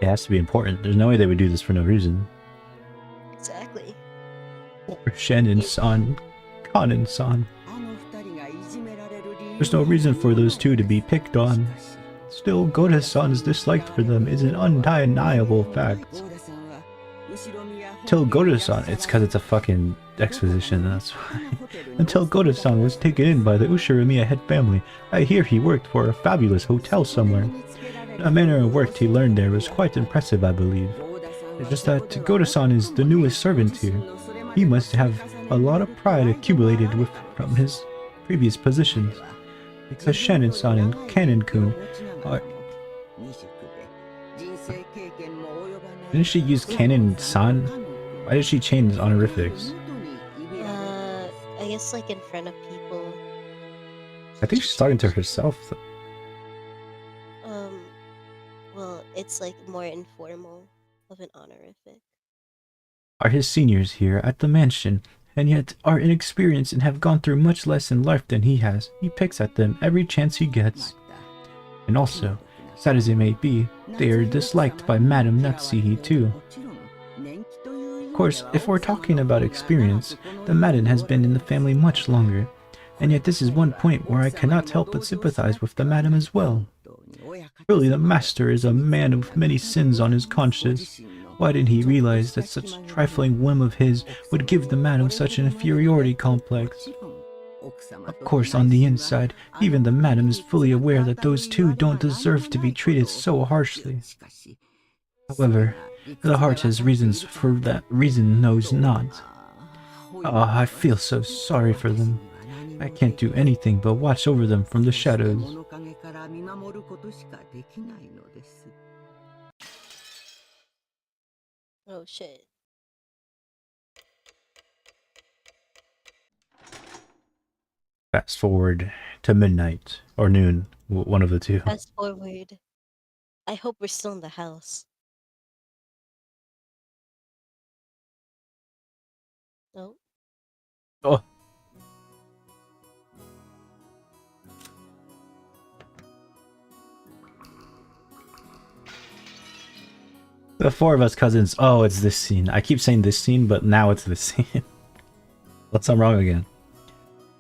It has to be important. There's no way they would do this for no reason. Exactly. Or Shannon-san, Kanon-san. There's no reason for those two to be picked on. Still, Goda-san's dislike for them is an undeniable fact. Until Goda-san, it's because it's a fucking exposition, that's why. Until Goda-san was taken in by the Ushiromiya head family, I hear he worked for a fabulous hotel somewhere. The manner of work he learned there was quite impressive, I believe. It's just that Goda-san is the newest servant here. He must have a lot of pride accumulated from his previous positions. Because Shannon-san and Kanon-kun are... Didn't she use Kanon-san? Why did she change honorifics? I guess like in front of people. I think she's talking to herself. Well, it's like more informal of an honorific. Are his seniors here at the mansion, and yet are inexperienced and have gone through much less in life than he has. He picks at them every chance he gets. And also, sad as it may be, they are disliked by Madame Natsuhi too. Of course, if we're talking about experience, the Madam has been in the family much longer, and yet this is one point where I cannot help but sympathize with the Madam as well. Really, the master is a man of many sins on his conscience. Why didn't he realize that such a trifling whim of his would give the Madam such an inferiority complex? Of course, on the inside, even the Madam is fully aware that those two don't deserve to be treated so harshly. However, the heart has reasons for that reason knows not. Ah, I feel so sorry for them. I can't do anything but watch over them from the shadows. Oh shit. Fast forward to midnight or noon, one of the two. Fast forward. I hope we're still in the house. No? Oh. The four of us cousins. Oh, it's this scene. I keep saying this scene, but now it's this scene. Unless I'm wrong again.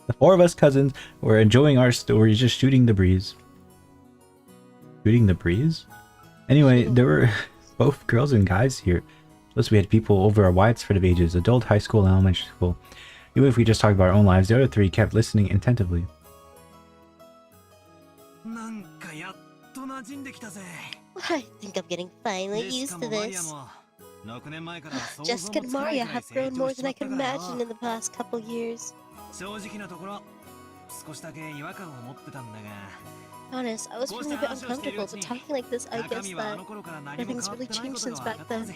The four of us cousins were enjoying our story, just shooting the breeze. Shooting the breeze? Anyway, there were both girls and guys here. Plus we had people over a wide spread of ages, adult, high school, and elementary school. Even if we just talked about our own lives, the other three kept listening attentively. I think I'm getting finally used to this. Jessica and Maria have grown more than I could imagine in the past couple years. Honest, I was feeling a bit uncomfortable, but talking like this, I guess that nothing's really changed since back then.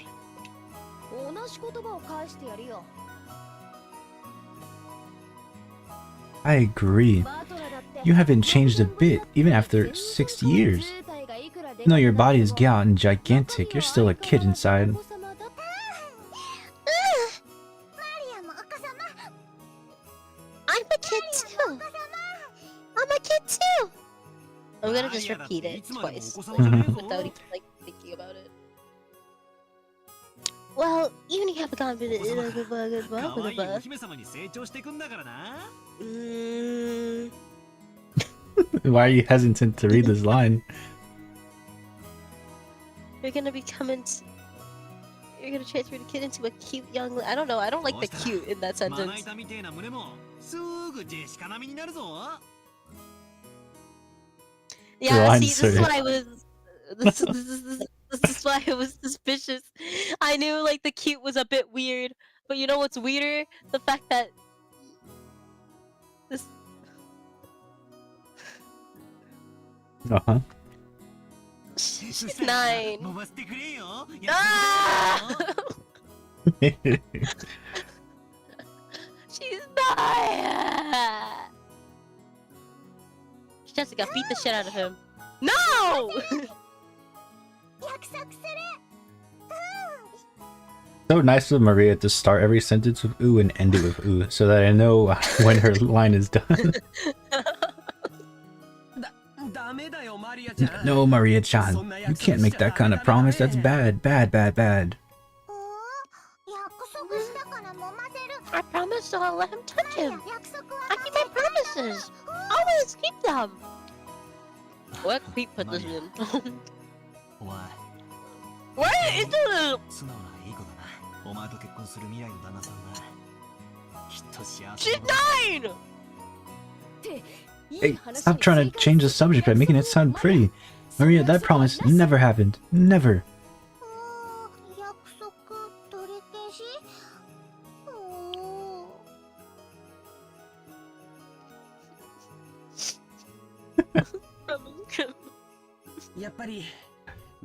I agree. You haven't changed a bit, even after 6 years. Even though your body is gout and gigantic, you're still a kid inside. I'm a kid too! I'm a kid too! I'm gonna just repeat it twice without even like thinking about it. Well, even if you haven't gone Why are you hesitant to read this line? You're gonna transfer the kid into a cute young... I don't know, I don't like the cute in that sentence. Yeah, see, this is why I was... This is why I was suspicious. I knew, like, the cute was a bit weird, but you know what's weirder? The fact that... This... Uh-huh. She's 9. Ah! She's 9! Jessica, beat the shit out of him. No! So nice of Maria to start every sentence with ooh and end it with ooh, so that I know when her line is done. No, Maria-chan, you can't make that kind of promise. That's bad, bad, bad, bad. I promised I'll let him touch him. I keep my promises. Always keep them. What creep put this in? What? It's a... She's 9! Hey, stop trying to change the subject by making it sound pretty. Maria, that promise never happened. Never.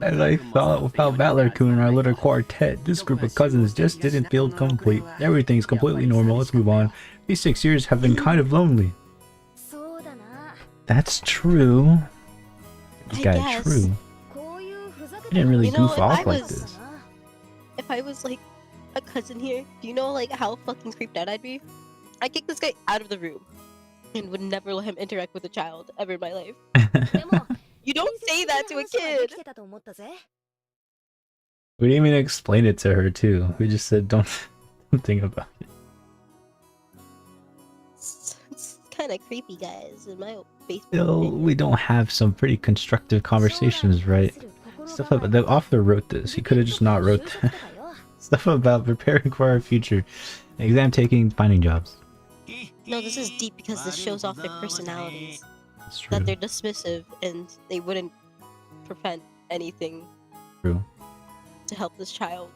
As I thought, without Battler-kun and our little quartet, this group of cousins just didn't feel complete. Everything's completely normal, let's move on. These 6 years have been kind of lonely. That's true. That's true. I didn't really goof off like this. If I was like a cousin here, do you know like how fucking creeped out I'd be? I'd kick this guy out of the room and would never let him interact with a child ever in my life. You don't say that to a kid! We didn't even explain it to her too. We just said don't think about it. It's kind of creepy, guys, in my Facebook. Still, we don't have some pretty constructive conversations, right? Stuff about the author wrote this. He could have just not wrote stuff about preparing for our future, exam taking, finding jobs. No, this is deep because this shows off their personalities. That's true. That they're dismissive and they wouldn't prevent anything. True. To help this child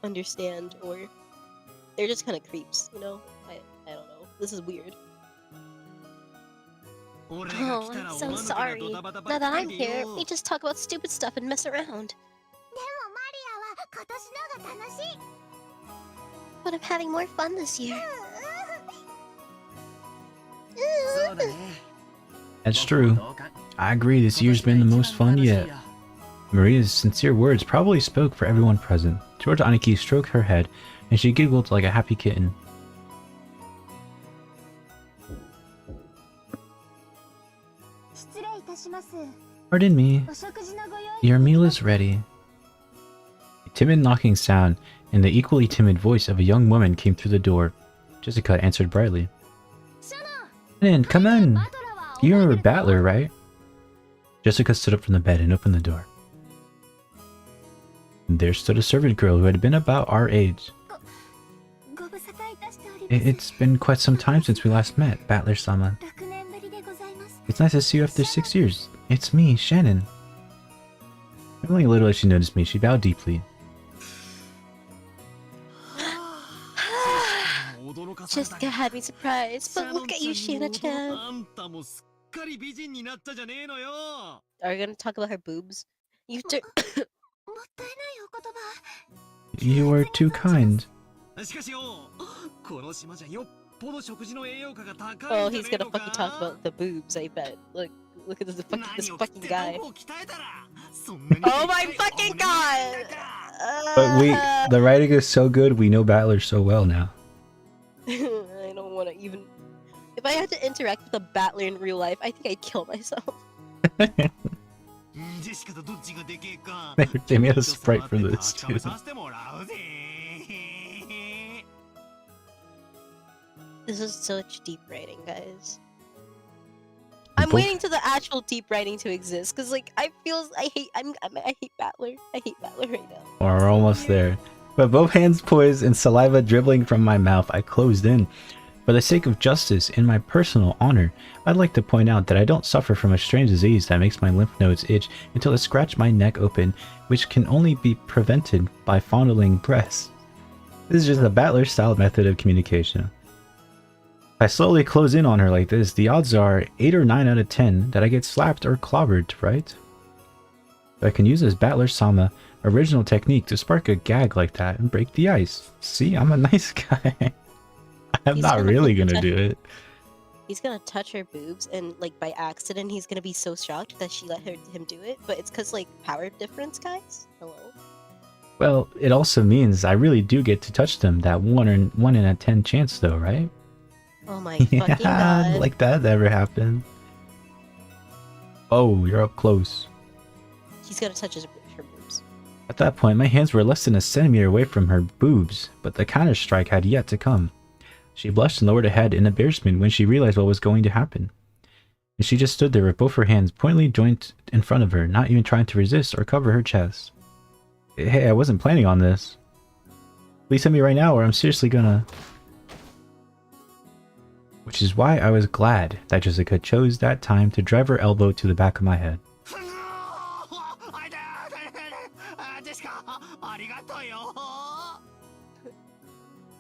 understand, or they're just kind of creeps, you know? I don't know. This is weird. Oh, I'm so sorry. Now that I'm here, we just talk about stupid stuff and mess around. But I'm having more fun this year. That's true. I agree, this year's been the most fun yet. Maria's sincere words probably spoke for everyone present. George Aniki stroked her head, and she giggled like a happy kitten. Pardon me. Your meal is ready. A timid knocking sound and the equally timid voice of a young woman came through the door. Jessica answered brightly. Come in. You remember Battler, right? Jessica stood up from the bed and opened the door. There stood a servant girl who had been about our age. It's been quite some time since we last met, Battler-sama. It's nice to see you after 6 years. It's me, Shannon. Only little as she noticed me, she bowed deeply. Jessica had me surprised, but look at you, Shanna-chan. Are we gonna talk about her boobs? You were too kind. Oh, he's gonna fucking talk about the boobs, I bet. Look at this fucking guy. Oh my fucking god! But the writing is so good, we know Battler so well now. I don't want to even... If I had to interact with a Battler in real life, I think I'd kill myself. They made a sprite for this too. This is such deep writing, guys. I'm waiting to the actual deep writing to exist, cause like I hate Battler. I hate Battler right now. We're almost there. With both hands poised and saliva dribbling from my mouth, I closed in. For the sake of justice and my personal honor, I'd like to point out that I don't suffer from a strange disease that makes my lymph nodes itch until I scratch my neck open, which can only be prevented by fondling breasts. This is just a Battler-style method of communication. If I slowly close in on her like this, the odds are 8 or 9 out of 10 that I get slapped or clobbered, right? I can use this Battler-sama original technique to spark a gag like that and break the ice. See, I'm a nice guy. I'm not really gonna do it. He's gonna touch her boobs and like by accident he's gonna be so shocked that she let him do it, but it's cause like power difference, guys. Hello? Well, it also means I really do get to touch them, that 1 in a 10 chance though, right? Oh my fucking god. Like that ever happened. Oh, you're up close. He's gonna touch her boobs. At that point, my hands were less than a centimeter away from her boobs, but the counter-strike had yet to come. She blushed and lowered her head in embarrassment when she realized what was going to happen. And she just stood there with both her hands pointedly joined in front of her, not even trying to resist or cover her chest. Hey, I wasn't planning on this. Please tell me right now or I'm seriously gonna... Which is why I was glad that Jessica chose that time to drive her elbow to the back of my head.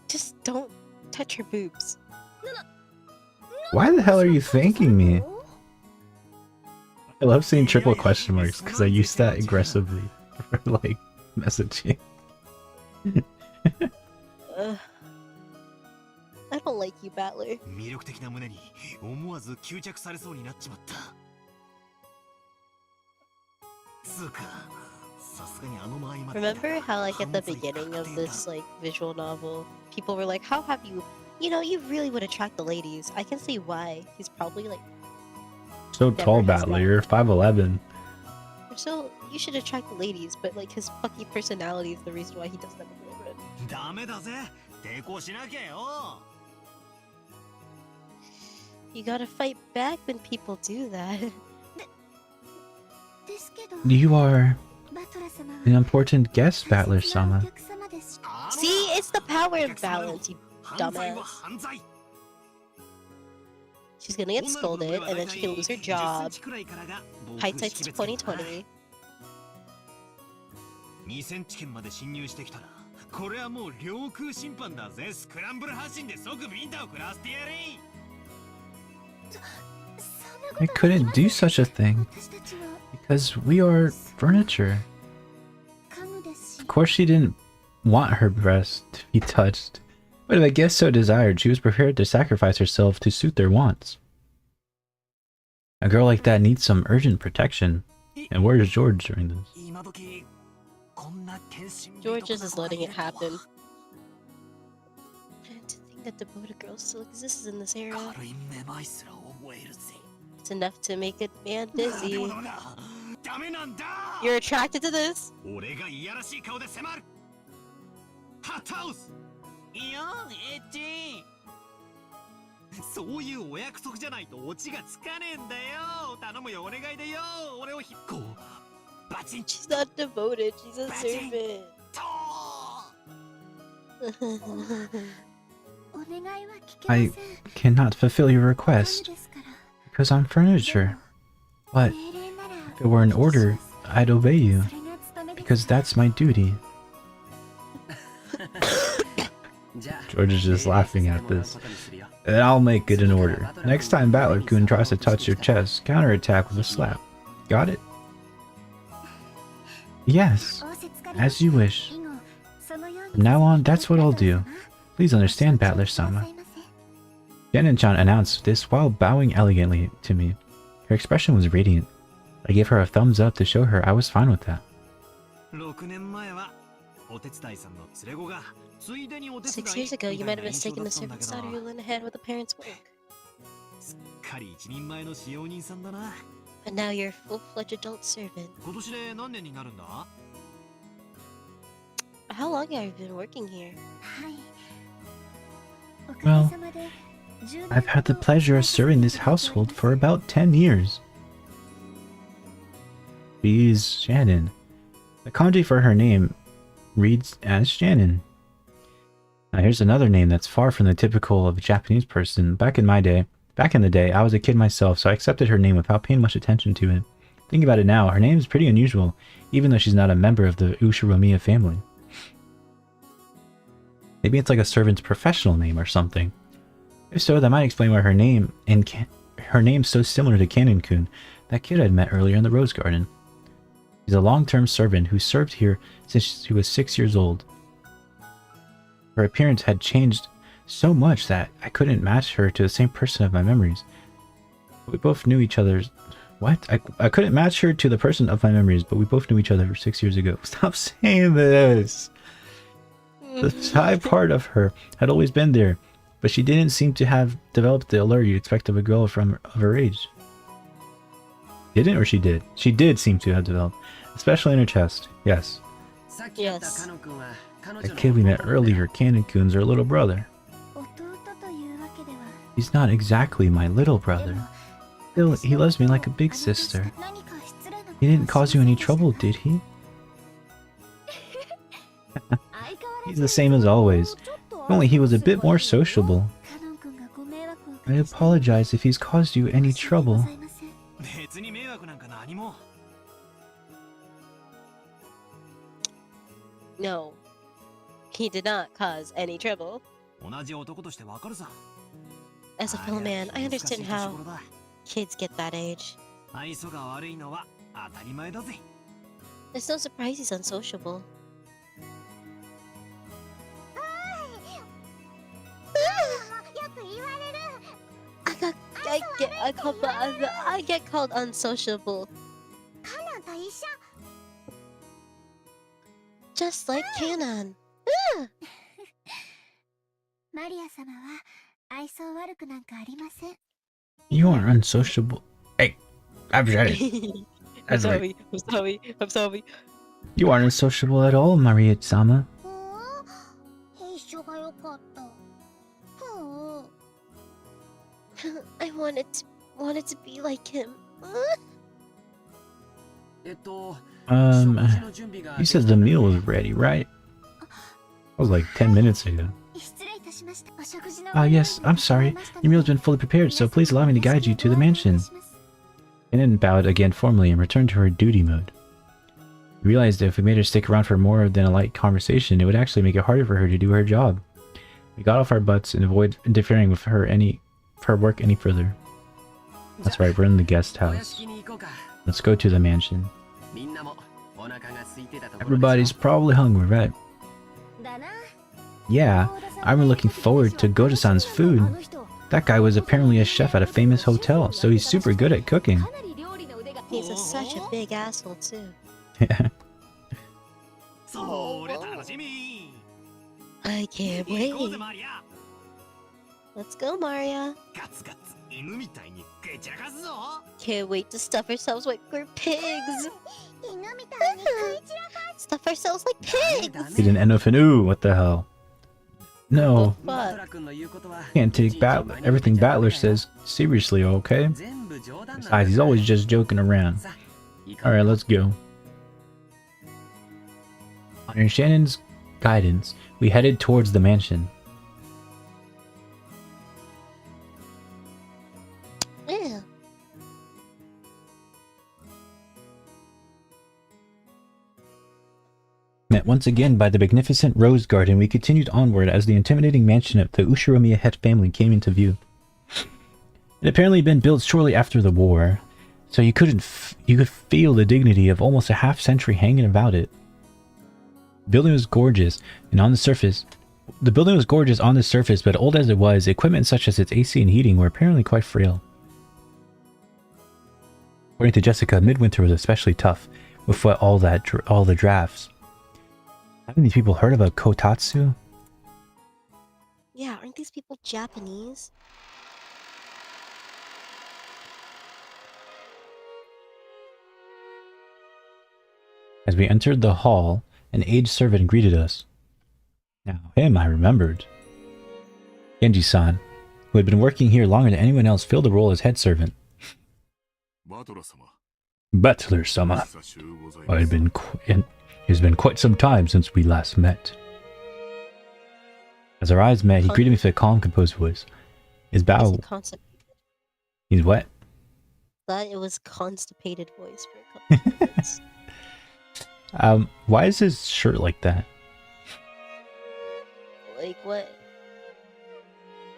Just don't touch her boobs. Why the hell are you thanking me? I love seeing triple question marks because I use that aggressively for like messaging. I don't like you, Battler. Remember how like at the beginning of this like visual novel, people were like, how have you, you really would attract the ladies. I can see why. He's probably like so tall, Battler. You're 5'11". So you should attract the ladies, but like his fucky personality is the reason why he doesn't have a girlfriend. You gotta fight back when people do that. You are an important guest, Battler-sama. See, it's the power imbalance, you dumbass. She's gonna get scolded, and then she can lose her job. Hindsight's 2020. これはもう領空侵犯だぜ。スクランブル発進で即ビンタを食らわせてやれ。 I couldn't do such a thing because we are furniture. Of course she didn't want her breast to be touched, but if a guest so desired, she was prepared to sacrifice herself to suit their wants. A girl like that needs some urgent protection. And where's George during this? George is just letting it happen. And to think that devoted girl still exists in this era. It's enough to make a man dizzy. You're attracted to this? She's not devoted, she's a servant. I cannot fulfill your request because I'm furniture. But if it were an order, I'd obey you because that's my duty. George is just laughing at this. And I'll make it an order. Next time Battler-kun tries to touch your chest, counterattack with a slap. Got it? Yes, as you wish. From now on, that's what I'll do. Please understand, Battler-sama. Shannon-chan announced this while bowing elegantly to me. Her expression was radiant. I gave her a thumbs up to show her I was fine with that. 6 years ago, you might have mistaken the servant's daughter who lent a hand with the parents' work. But now you're a full-fledged adult servant. How long have you been working here? Well, I've had the pleasure of serving this household for about 10 years. She's Shannon. The kanji for her name reads as Shannon. Now here's another name that's far from the typical of a Japanese person. Back in the day, I was a kid myself, so I accepted her name without paying much attention to it. Thinking about it now, her name is pretty unusual, even though she's not a member of the Ushiromiya family. Maybe it's like a servant's professional name or something. If so, that might explain why her name's so similar to Kanon-kun, that kid I'd met earlier in the Rose Garden. She's a long-term servant who served here since she was 6 years old. Her appearance had changed so much that I couldn't match her to the same person of my memories. We both knew each other's... What? I couldn't match her to the person of my memories, but we both knew each other 6 years ago. Stop saying this! The shy part of her had always been there, but she didn't seem to have developed the allure you'd expect of a girl of her age. Didn't or she did? She did seem to have developed, especially in her chest. Yes. Yes. That kid we met earlier, Kanon-kun's her little brother. He's not exactly my little brother. Still, he loves me like a big sister. He didn't cause you any trouble, did he? He's the same as always. Only he was a bit more sociable. I apologize if he's caused you any trouble. No, he did not cause any trouble. As a fellow man, I understand how kids get that age. It's no surprise he's unsociable. I get called unsociable. Just like Kanan. You are unsociable. Hey, I've read it. I'm sorry. You aren't unsociable at all, Maria-sama. I wanted to be like him. You said the meal was ready, right? That was like 10 minutes ago. Yes, I'm sorry. Your meal's been fully prepared, so please allow me to guide you to the mansion. Kanan bowed again formally and returned to her duty mode. We realized that if we made her stick around for more than a light conversation, it would actually make it harder for her to do her job. We got off our butts and avoid interfering with her work any further. That's right, we're in the guest house. Let's go to the mansion. Everybody's probably hungry, right? Yeah, I've been looking forward to Goto-san's food. That guy was apparently a chef at a famous hotel, so he's super good at cooking. He's such a big asshole too. Yeah. I can't wait. Let's go, Maria. Can't wait to stuff ourselves like we're pigs. Stuff ourselves like pigs. He didn't end up in ooh, what the hell? No. Can't take everything Battler says seriously, okay? Besides, he's always just joking around. Alright, let's go. Under Shannon's guidance, we headed towards the mansion. Yeah. Met once again by the magnificent Rose Garden, we continued onward as the intimidating mansion of the Ushiromiya Het family came into view. It had apparently been built shortly after the war, so you could feel the dignity of almost a half-century hanging about it. The building was gorgeous, but old as it was, equipment such as its AC and heating were apparently quite frail. According to Jessica, midwinter was especially tough, with all the drafts. Haven't these people heard about Kotatsu? Yeah, aren't these people Japanese? As we entered the hall, an aged servant greeted us. Now, him I remembered. Genji-san, who had been working here longer than anyone else, filled the role as head servant. Butler-sama. It's been quite some time since we last met. As our eyes met, he greeted me with a calm, composed voice. His bow... He's what? Thought it was constipated voice for a couple of minutes. Why is his shirt like that? Like what?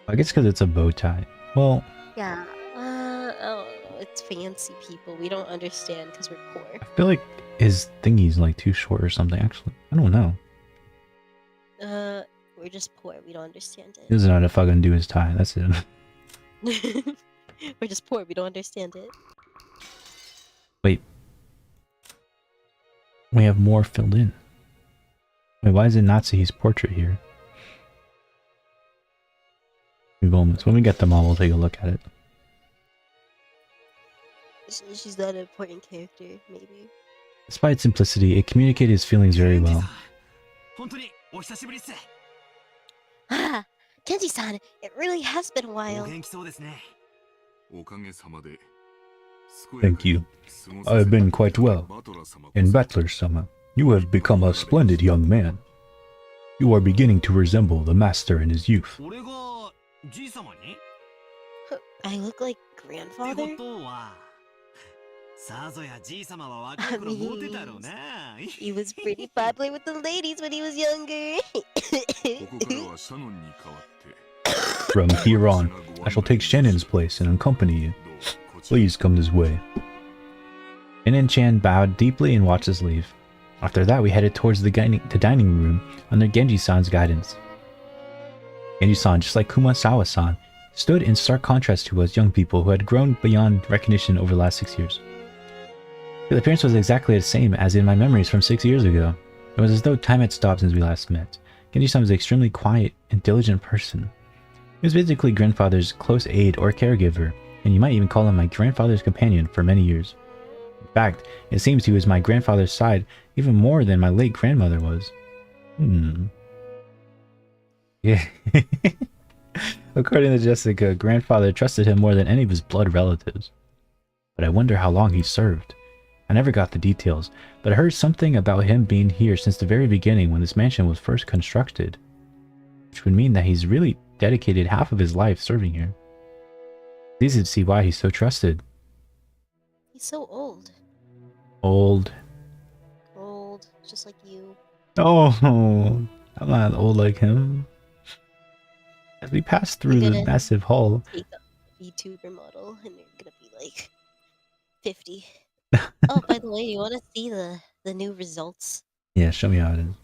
I guess because it's a bow tie. Well... Yeah, I don't know. It's fancy people. We don't understand because we're poor. I feel like his thingy's like too short or something, actually. I don't know. We're just poor. We don't understand it. He doesn't know how to fucking do his tie. That's it. We're just poor. We don't understand it. Wait. We have more filled in. Wait, why is it Natsuhi's portrait here? Moments. When we get them all, we'll take a look at it. She's not an important character, maybe. Despite its simplicity, it communicated his feelings very well. Ah, Kenji-san, it really has been a while. Thank you. I have been quite well. In Battler Sama, you have become a splendid young man. You are beginning to resemble the master in his youth. I look like grandfather? I mean, he was pretty popular with the ladies when he was younger. From here on, I shall take Shannon's place and accompany you. Please come this way. Shin and Chan bowed deeply and watched us leave. After that, we headed towards the dining room under Genji-san's guidance. Genji-san, just like Kumasawa-san, stood in stark contrast to us young people who had grown beyond recognition over the last 6 years. His appearance was exactly the same as in my memories from 6 years ago. It was as though time had stopped since we last met. Genji-san was an extremely quiet and diligent person. He was basically grandfather's close aide or caregiver, and you might even call him my grandfather's companion for many years. In fact, it seems he was my grandfather's side even more than my late grandmother was. Yeah. According to Jessica, grandfather trusted him more than any of his blood relatives. But I wonder how long he served. I never got the details, but I heard something about him being here since the very beginning when this mansion was first constructed. Which would mean that he's really dedicated half of his life serving here. It's easy to see why he's so trusted. He's so old. Old, just like you. Oh, I'm not old like him. As we pass through the massive hall. Take a Vtuber model and you're gonna be like 50. Oh, by the way, you want to see the new results? Yeah, show me how it is.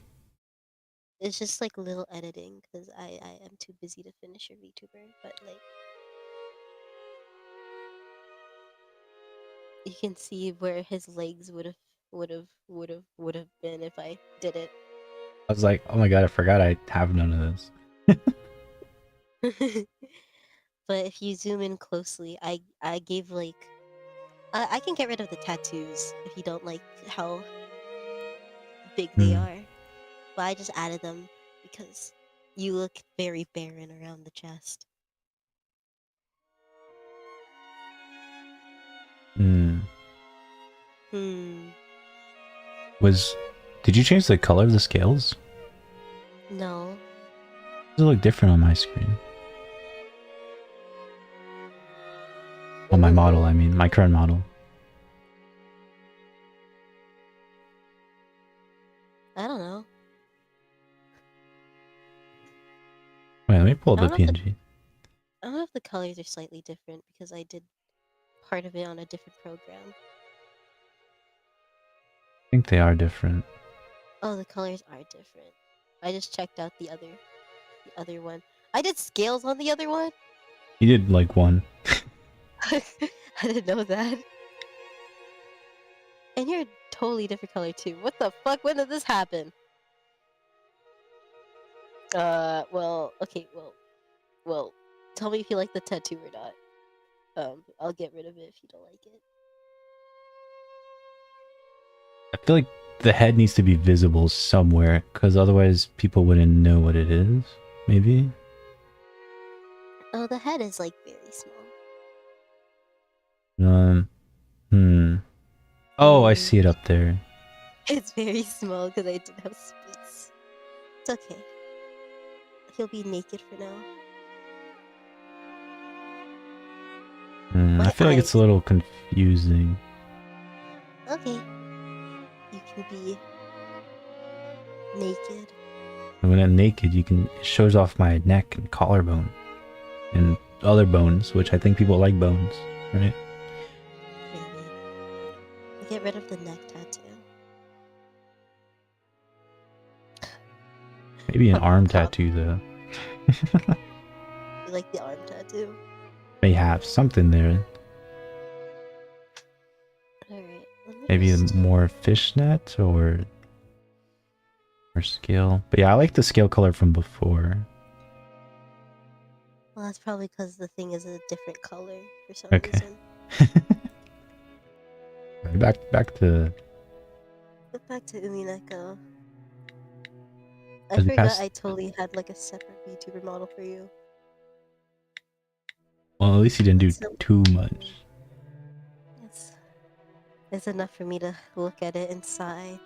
It's just like a little editing because I am too busy to finish your Vtuber, but like you can see where his legs would have been if I did it. I was like, oh my god, I forgot I have none of this. But if you zoom in closely, I gave like I can get rid of the tattoos if you don't like how big they are. But I just added them because you look very barren around the chest. Did you change the color of the scales? No. Does it look different on my screen? On my model, I mean, my current model. I don't know. Wait, let me pull up the PNG. I don't know if the colors are slightly different because I did part of it on a different program. I think they are different. Oh, the colors are different. I just checked out the other one. I did scales on the other one. You did like one. I didn't know that. And you're a totally different color too. What the fuck? When did this happen? Well, okay, well, tell me if you like the tattoo or not. I'll get rid of it if you don't like it. I feel like the head needs to be visible somewhere, because otherwise people wouldn't know what it is, maybe? Oh, the head is like very small. Oh, I see it up there. It's very small because I didn't have space. It's okay. He'll be naked for now. I feel like it's a little confusing. Okay. You can be naked. And when I'm naked, it shows off my neck and collarbone. And other bones, which I think people like bones, right? Maybe. I'll get rid of the neck tattoo. Maybe an arm tattoo, though. You like the arm tattoo? May have something there. Alright. Maybe more fishnet or scale. But yeah, I like the scale color from before. Well, that's probably because the thing is a different color for some reason. Back to... Get back to Umineko. I forgot I totally had like a separate VTuber model for you. Well, at least you didn't do too much. It's It's enough for me to look at it and sigh.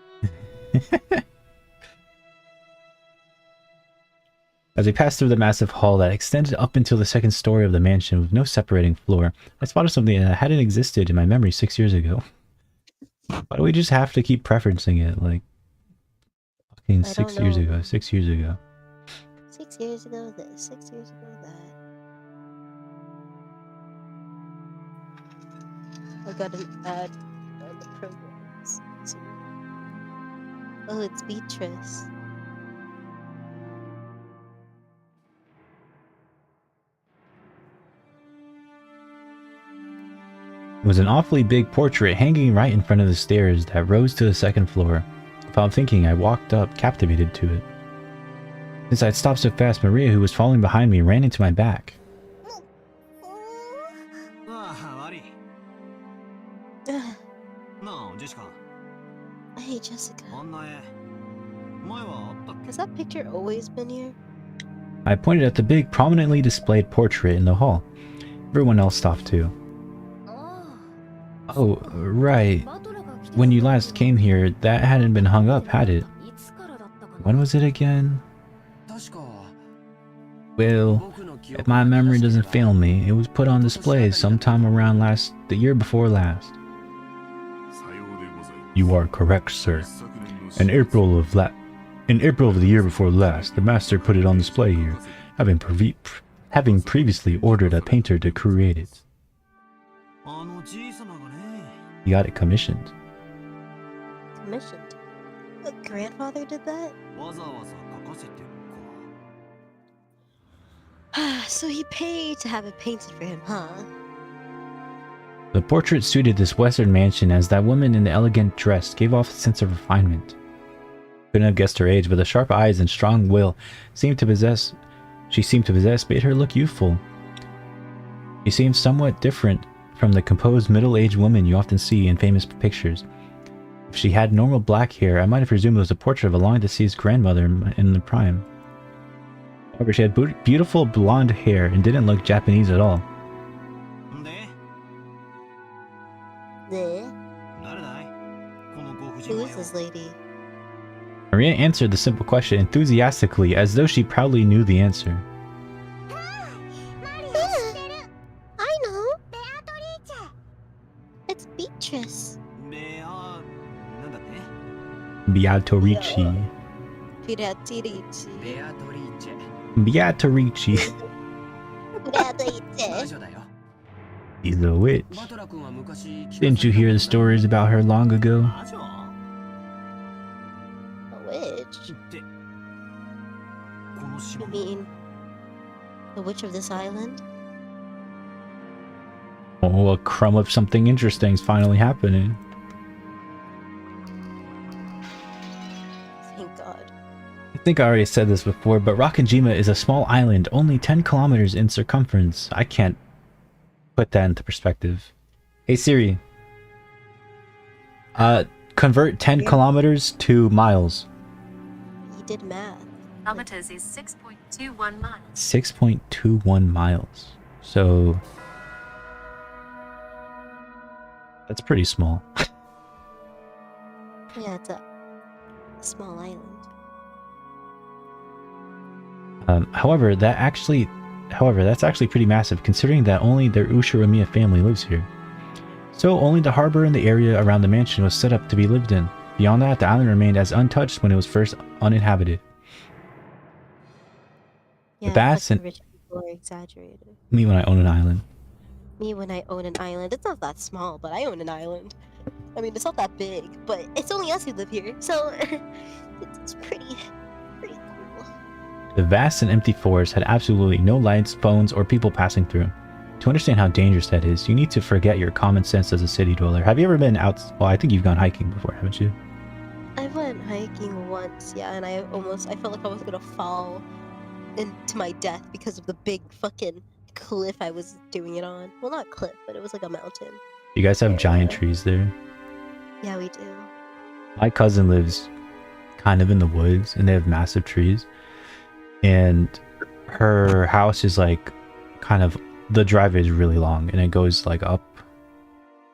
As we passed through the massive hall that extended up until the second story of the mansion with no separating floor, I spotted something that hadn't existed in my memory 6 years ago. Why do we just have to keep preferencing it? Like, fucking 6 years ago, 6 years ago. 6 years ago this, 6 years ago that. I got an ad on the programs. Oh, it's Beatrice. It was an awfully big portrait hanging right in front of the stairs that rose to the second floor. Without thinking, I walked up, captivated to it. Since I'd stopped so fast, Maria, who was following behind me, ran into my back. Hey, Jessica. Has that picture always been here? I pointed at the big, prominently displayed portrait in the hall. Everyone else stopped too. Oh, right. When you last came here, that hadn't been hung up, had it? When was it again? Well, if my memory doesn't fail me, it was put on display sometime around the year before last. You are correct, sir. In April of the year before last, the master put it on display here, having previously ordered a painter to create it. He got it commissioned. Commissioned? A grandfather did that? So he paid to have it painted for him, huh? The portrait suited this western mansion as that woman in the elegant dress gave off a sense of refinement. Couldn't have guessed her age, but the sharp eyes and strong will she seemed to possess made her look youthful. She seemed somewhat different from the composed middle-aged woman you often see in famous pictures. If she had normal black hair, I might have presumed it was a portrait of a long-deceased grandmother in the prime. However, she had beautiful blonde hair and didn't look Japanese at all. Who is this lady? Maria answered the simple question enthusiastically, as though she proudly knew the answer. I know! It's Beatrice. Beatrice. Beatrice. She's a witch. Didn't you hear the stories about her long ago? A witch? You mean the witch of this island? Oh, a crumb of something interesting is finally happening. Thank God. I think I already said this before, but Rakanjima is a small island, only 10 kilometers in circumference. I can't put that into perspective. Hey Siri. Convert 10 kilometers to miles. You did math. Kilometers is 6.21 miles. 6.21 miles. So that's pretty small. Yeah, it's a small island. However, that's actually pretty massive, considering that only their Ushiromiya family lives here. So only the harbor and the area around the mansion was set up to be lived in. Beyond that, the island remained as untouched when it was first uninhabited. Yeah, the vast and rich people are exaggerated. Me when I own an island. Me when I own an island. It's not that small, but I own an island. I mean, it's not that big, but it's only us who live here, so it's pretty cool. The vast and empty forest had absolutely no lights, phones, or people passing through. To understand how dangerous that is, you need to forget your common sense as a city dweller. Have you ever been out? Well, I think you've gone hiking before, haven't you? I went hiking once, yeah, and I felt like I was gonna fall into my death because of the big fucking cliff I was doing it on. Well, not cliff, but it was like a mountain. You guys have giant trees there? Yeah, we do. My cousin lives kind of in the woods, and they have massive trees. And her house is like kind of, the driveway is really long, and it goes like up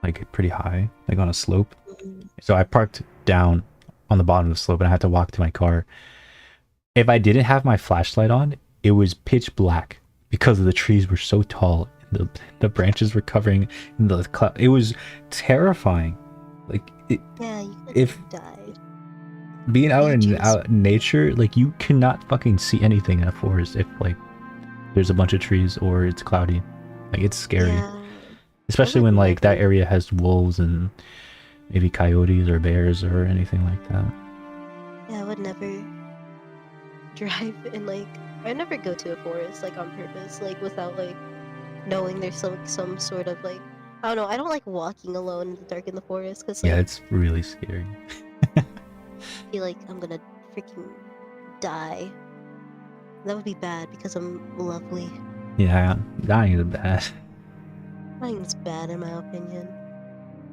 like pretty high, like on a slope. Mhm. So I parked down on the bottom of the slope and I had to walk to my car. If I didn't have my flashlight on, it was pitch black because the trees were so tall. The branches were covering the cloud. It was terrifying. Like Yeah, you could if die. being out in Beaches. nature, like you cannot fucking see anything in a forest if like there's a bunch of trees or it's cloudy. Like it's scary. Yeah. Especially would when like that never- area has wolves and maybe coyotes or bears or anything like that. Yeah, I would never drive in like I never go to a forest like on purpose, like without like knowing there's some sort of like I don't know. I don't like walking alone in the dark in the forest because Yeah, like it's really scary. I feel like I'm gonna freaking die. That would be bad because I'm lovely. Yeah, dying is bad. Dying's bad in my opinion.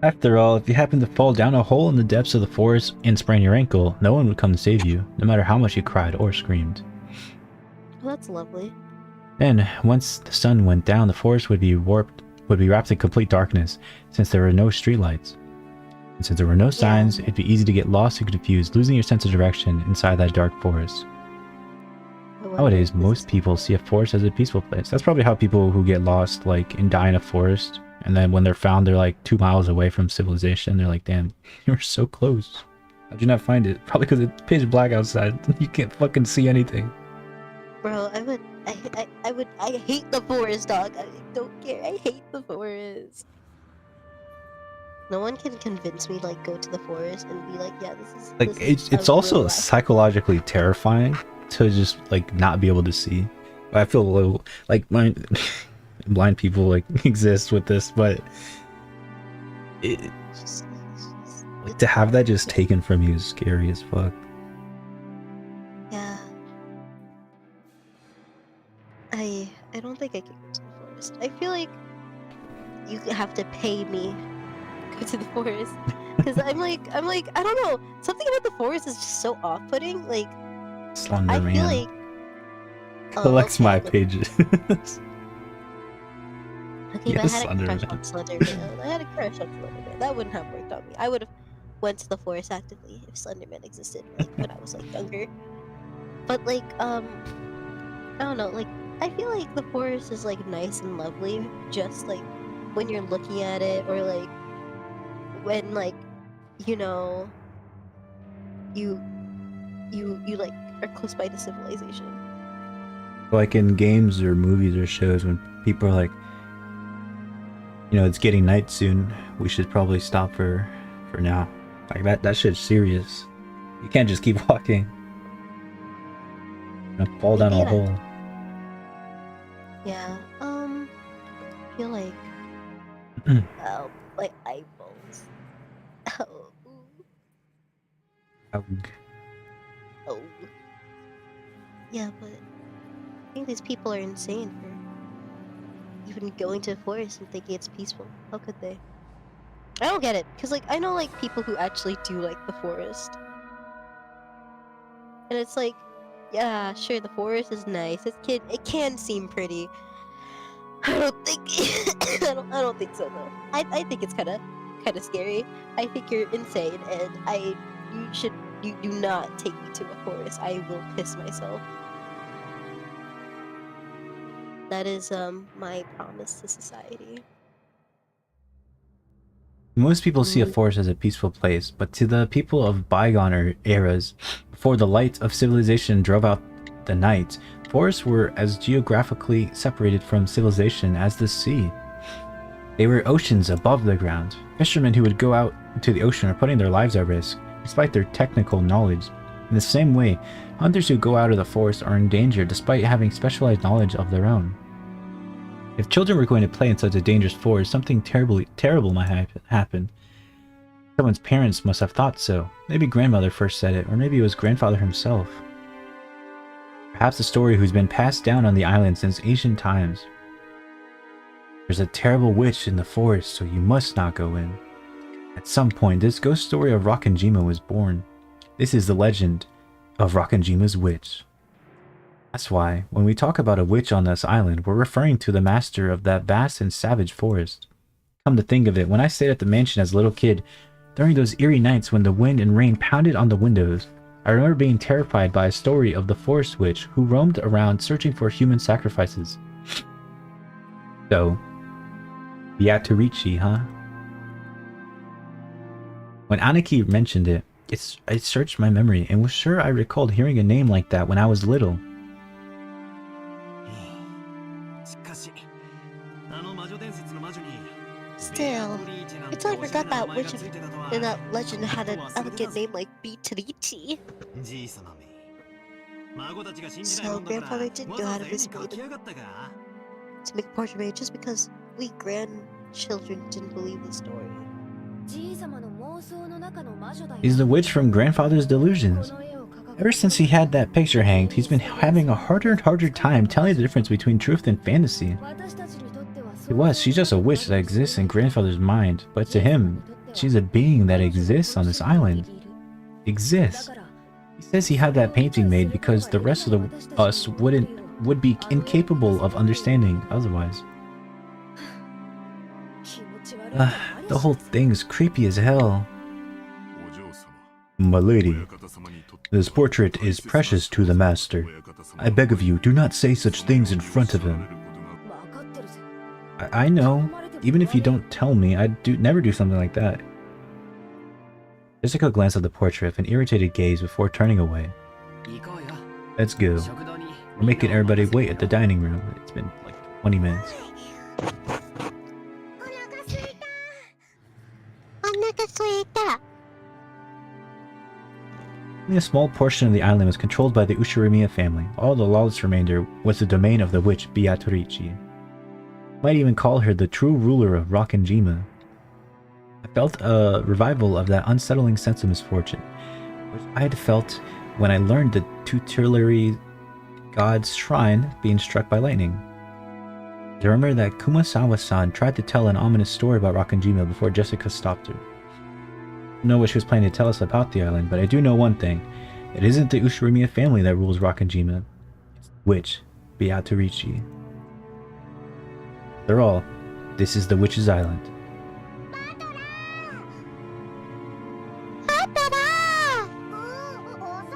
After all, if you happen to fall down a hole in the depths of the forest and sprain your ankle, no one would come to save you, no matter how much you cried or screamed. Well, that's lovely. Then, once the sun went down, the forest would be wrapped in complete darkness, since there were no streetlights. And since there were no signs, it'd be easy to get lost and confused, losing your sense of direction inside that dark forest. I wonder Nowadays, if this most is- people see a forest as a peaceful place. That's probably how people who get lost, like, and die in a forest, and then when they're found, they're like 2 miles away from civilization. They're like, damn, you were so close. How'd you not find it? Probably because it's pitch black outside. You can't fucking see anything. Bro, I hate the forest, dog. I don't care. I hate the forest. No one can convince me like go to the forest and be like, yeah, Like, this is it's a also real life. psychologically terrifying to just, like, not be able to see. I feel a little, like, blind people, like, exist with this, but it, It's just- like, it's to have that hard. just taken from you is scary as fuck. Yeah. I don't think I can go to the forest. I feel like you have to pay me to go to the forest because I'm like I don't know, something about the forest is just so off-putting. Like Slender I feel Man like collects okay, my look, pages. okay, Yes, but I had a Slender crush Man. on Slender Man. I had a crush on Slender Man. That wouldn't have worked on me. I would have went to the forest actively if Slender Man existed, like when I was like younger. But like I don't know, like I feel like the forest is like nice and lovely, just like when you're looking at it, or like when like you know you like are close by to civilization. Like in games or movies or shows, when people are like, you know, it's getting night soon, we should probably stop for now. Like that shit's serious. You can't just keep walking. You're gonna fall down a Maybe hole. Yeah. I feel like my eyeballs. Oh, Oug. oh. Yeah, but I think these people are insane for even going to a forest and thinking it's peaceful. How could they? I don't get it, cause like I know like people who actually do like the forest, and it's like, yeah, sure, the forest is nice. It can seem pretty. I don't think I don't think so though. I think it's kind of scary. I think you're insane, and you do not take me to a forest. I will piss myself. That is my promise to society. Most people see a Mm. forest as a peaceful place, but to the people of bygone eras, before the light of civilization drove out the night, forests were as geographically separated from civilization as the sea. They were oceans above the ground. Fishermen who would go out into the ocean are putting their lives at risk, despite their technical knowledge. In the same way, hunters who go out of the forest are in danger despite having specialized knowledge of their own. If children were going to play in such a dangerous forest, something terrible might happen. Someone's parents must have thought so. Maybe grandmother first said it, or maybe it was grandfather himself. Perhaps a story who's been passed down on the island since ancient times. There's a terrible witch in the forest, so you must not go in. At some point, this ghost story of Rakanjima was born. This is the legend of Rakanjima's witch. That's why, when we talk about a witch on this island, we're referring to the master of that vast and savage forest. Come to think of it, when I stayed at the mansion as a little kid, during those eerie nights when the wind and rain pounded on the windows, I remember being terrified by a story of the forest witch who roamed around searching for human sacrifices. So, Beatrice, huh? When Aniki mentioned it, I searched my memory and was sure I recalled hearing a name like that when I was little. Still, it's I forgot that witch in that legend had an elegant name like Beatrice. So grandfather didn't know how to visit me to make a portrait of me just because we grandchildren didn't believe the story. He's the witch from Grandfather's Delusions. Ever since he had that picture hanged, he's been having a harder and harder time telling the difference between truth and fantasy. She's just a witch that exists in Grandfather's mind, but to him, she's a being that exists on this island. Exists. He says he had that painting made because the rest of us would be incapable of understanding otherwise. The whole thing's creepy as hell. My lady, this portrait is precious to the master. I beg of you, do not say such things in front of him. I know. Even if you don't tell me, I'd never do something like that. Jessica glanced at the portrait with an irritated gaze before turning away. Let's go. We're making everybody wait at the dining room. It's been like 20 minutes. Only a small portion of the island was controlled by the Ushirimiya family. All the lawless remainder was the domain of the witch Beatrice. Might even call her the true ruler of Rockinjima. I felt a revival of that unsettling sense of misfortune, which I had felt when I learned the tutelary god's shrine being struck by lightning. I remember that Kumasawa-san tried to tell an ominous story about Rockinjima before Jessica stopped her. I don't know what she was planning to tell us about the island, but I do know one thing. It isn't the Ushirimiya family that rules Rockinjima. It's the witch, Beatrice. After all, this is the witch's island.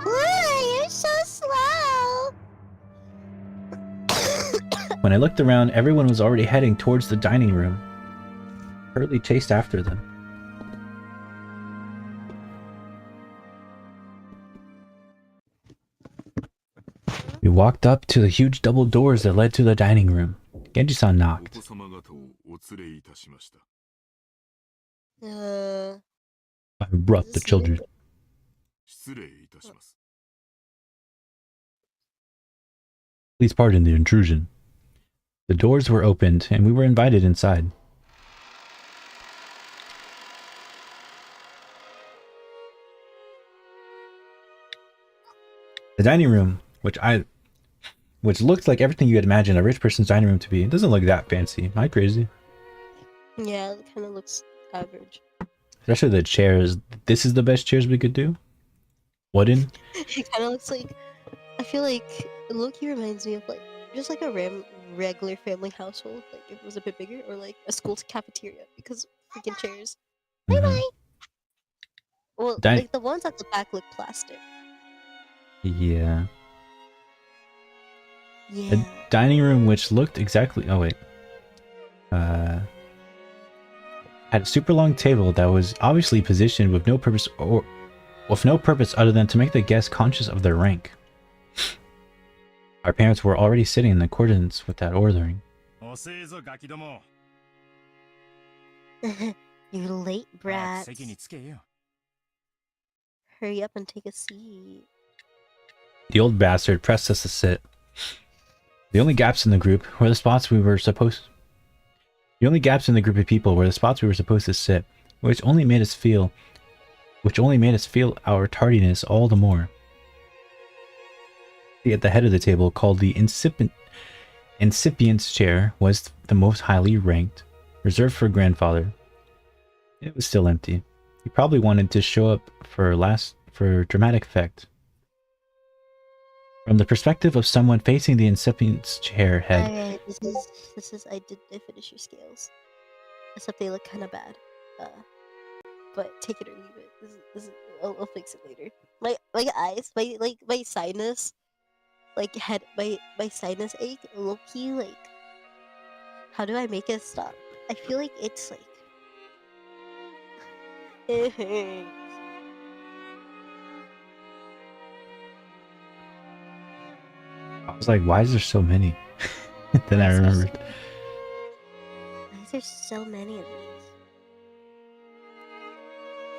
You're so slow! When I looked around, everyone was already heading towards the dining room. Hurley chased after them. We walked up to the huge double doors that led to the dining room. Genji-san knocked. I brought the children. Please pardon the intrusion. The doors were opened, and we were invited inside. The dining room, which looked like everything you had imagined a rich person's dining room to be, it doesn't look that fancy. Am I crazy? Yeah, it kind of looks average. Especially the chairs. This is the best chairs we could do? Wooden? It kind of looks like, I feel like low-key reminds me of like just like a regular family household, like if it was a bit bigger, or like a school cafeteria, because freaking chairs. Bye bye. Well, like the ones at the back look plastic. Yeah. Yeah. A dining room which looked exactly. Oh wait. Had a super long table that was obviously positioned with no purpose other than to make the guests conscious of their rank. Our parents were already sitting in accordance with that ordering. You late, brat. Hurry up and take a seat. The old bastard pressed us to sit. The only gaps in the group were the spots we were supposed. The only gaps in the group of people were the spots we were supposed to sit, which only made us feel our tardiness all the more. At the head of the table, called the incipient's chair, was the most highly ranked, reserved for grandfather. It was still empty. He probably wanted to show up for dramatic effect. From the perspective of someone facing the incipient's chair head. Alright, this is I finish your scales. except they look kind of bad. But take it or leave it. I'll fix it later. My eyes, my sinus, my sinus ache, low key, like, how do I make it stop? I feel like it's like it hurts. I was like, why is there so many? Then I remembered. Why is there so many of these?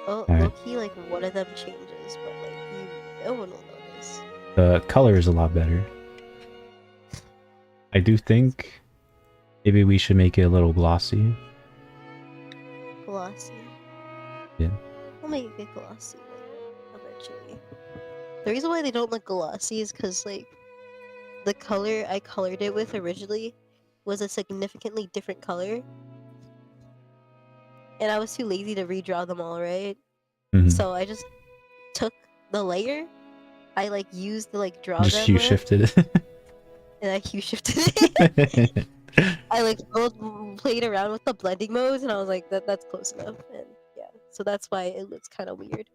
Oh, Alright. low key, like one of them changes, but like no one will notice. The color is a lot better. I do think maybe we should make it a little glossy. Glossy. Yeah. I'll make it glossy eventually. The reason why they don't look glossy is because like the color I colored it with originally was a significantly different color. And I was too lazy to redraw them all, right? Mhm. So I just took the layer, I like used to like draw Just them hue with, shifted it. and I hue shifted it. I like played around with the blending modes, and I was like, that's close enough, and yeah, so that's why it looks kind of weird.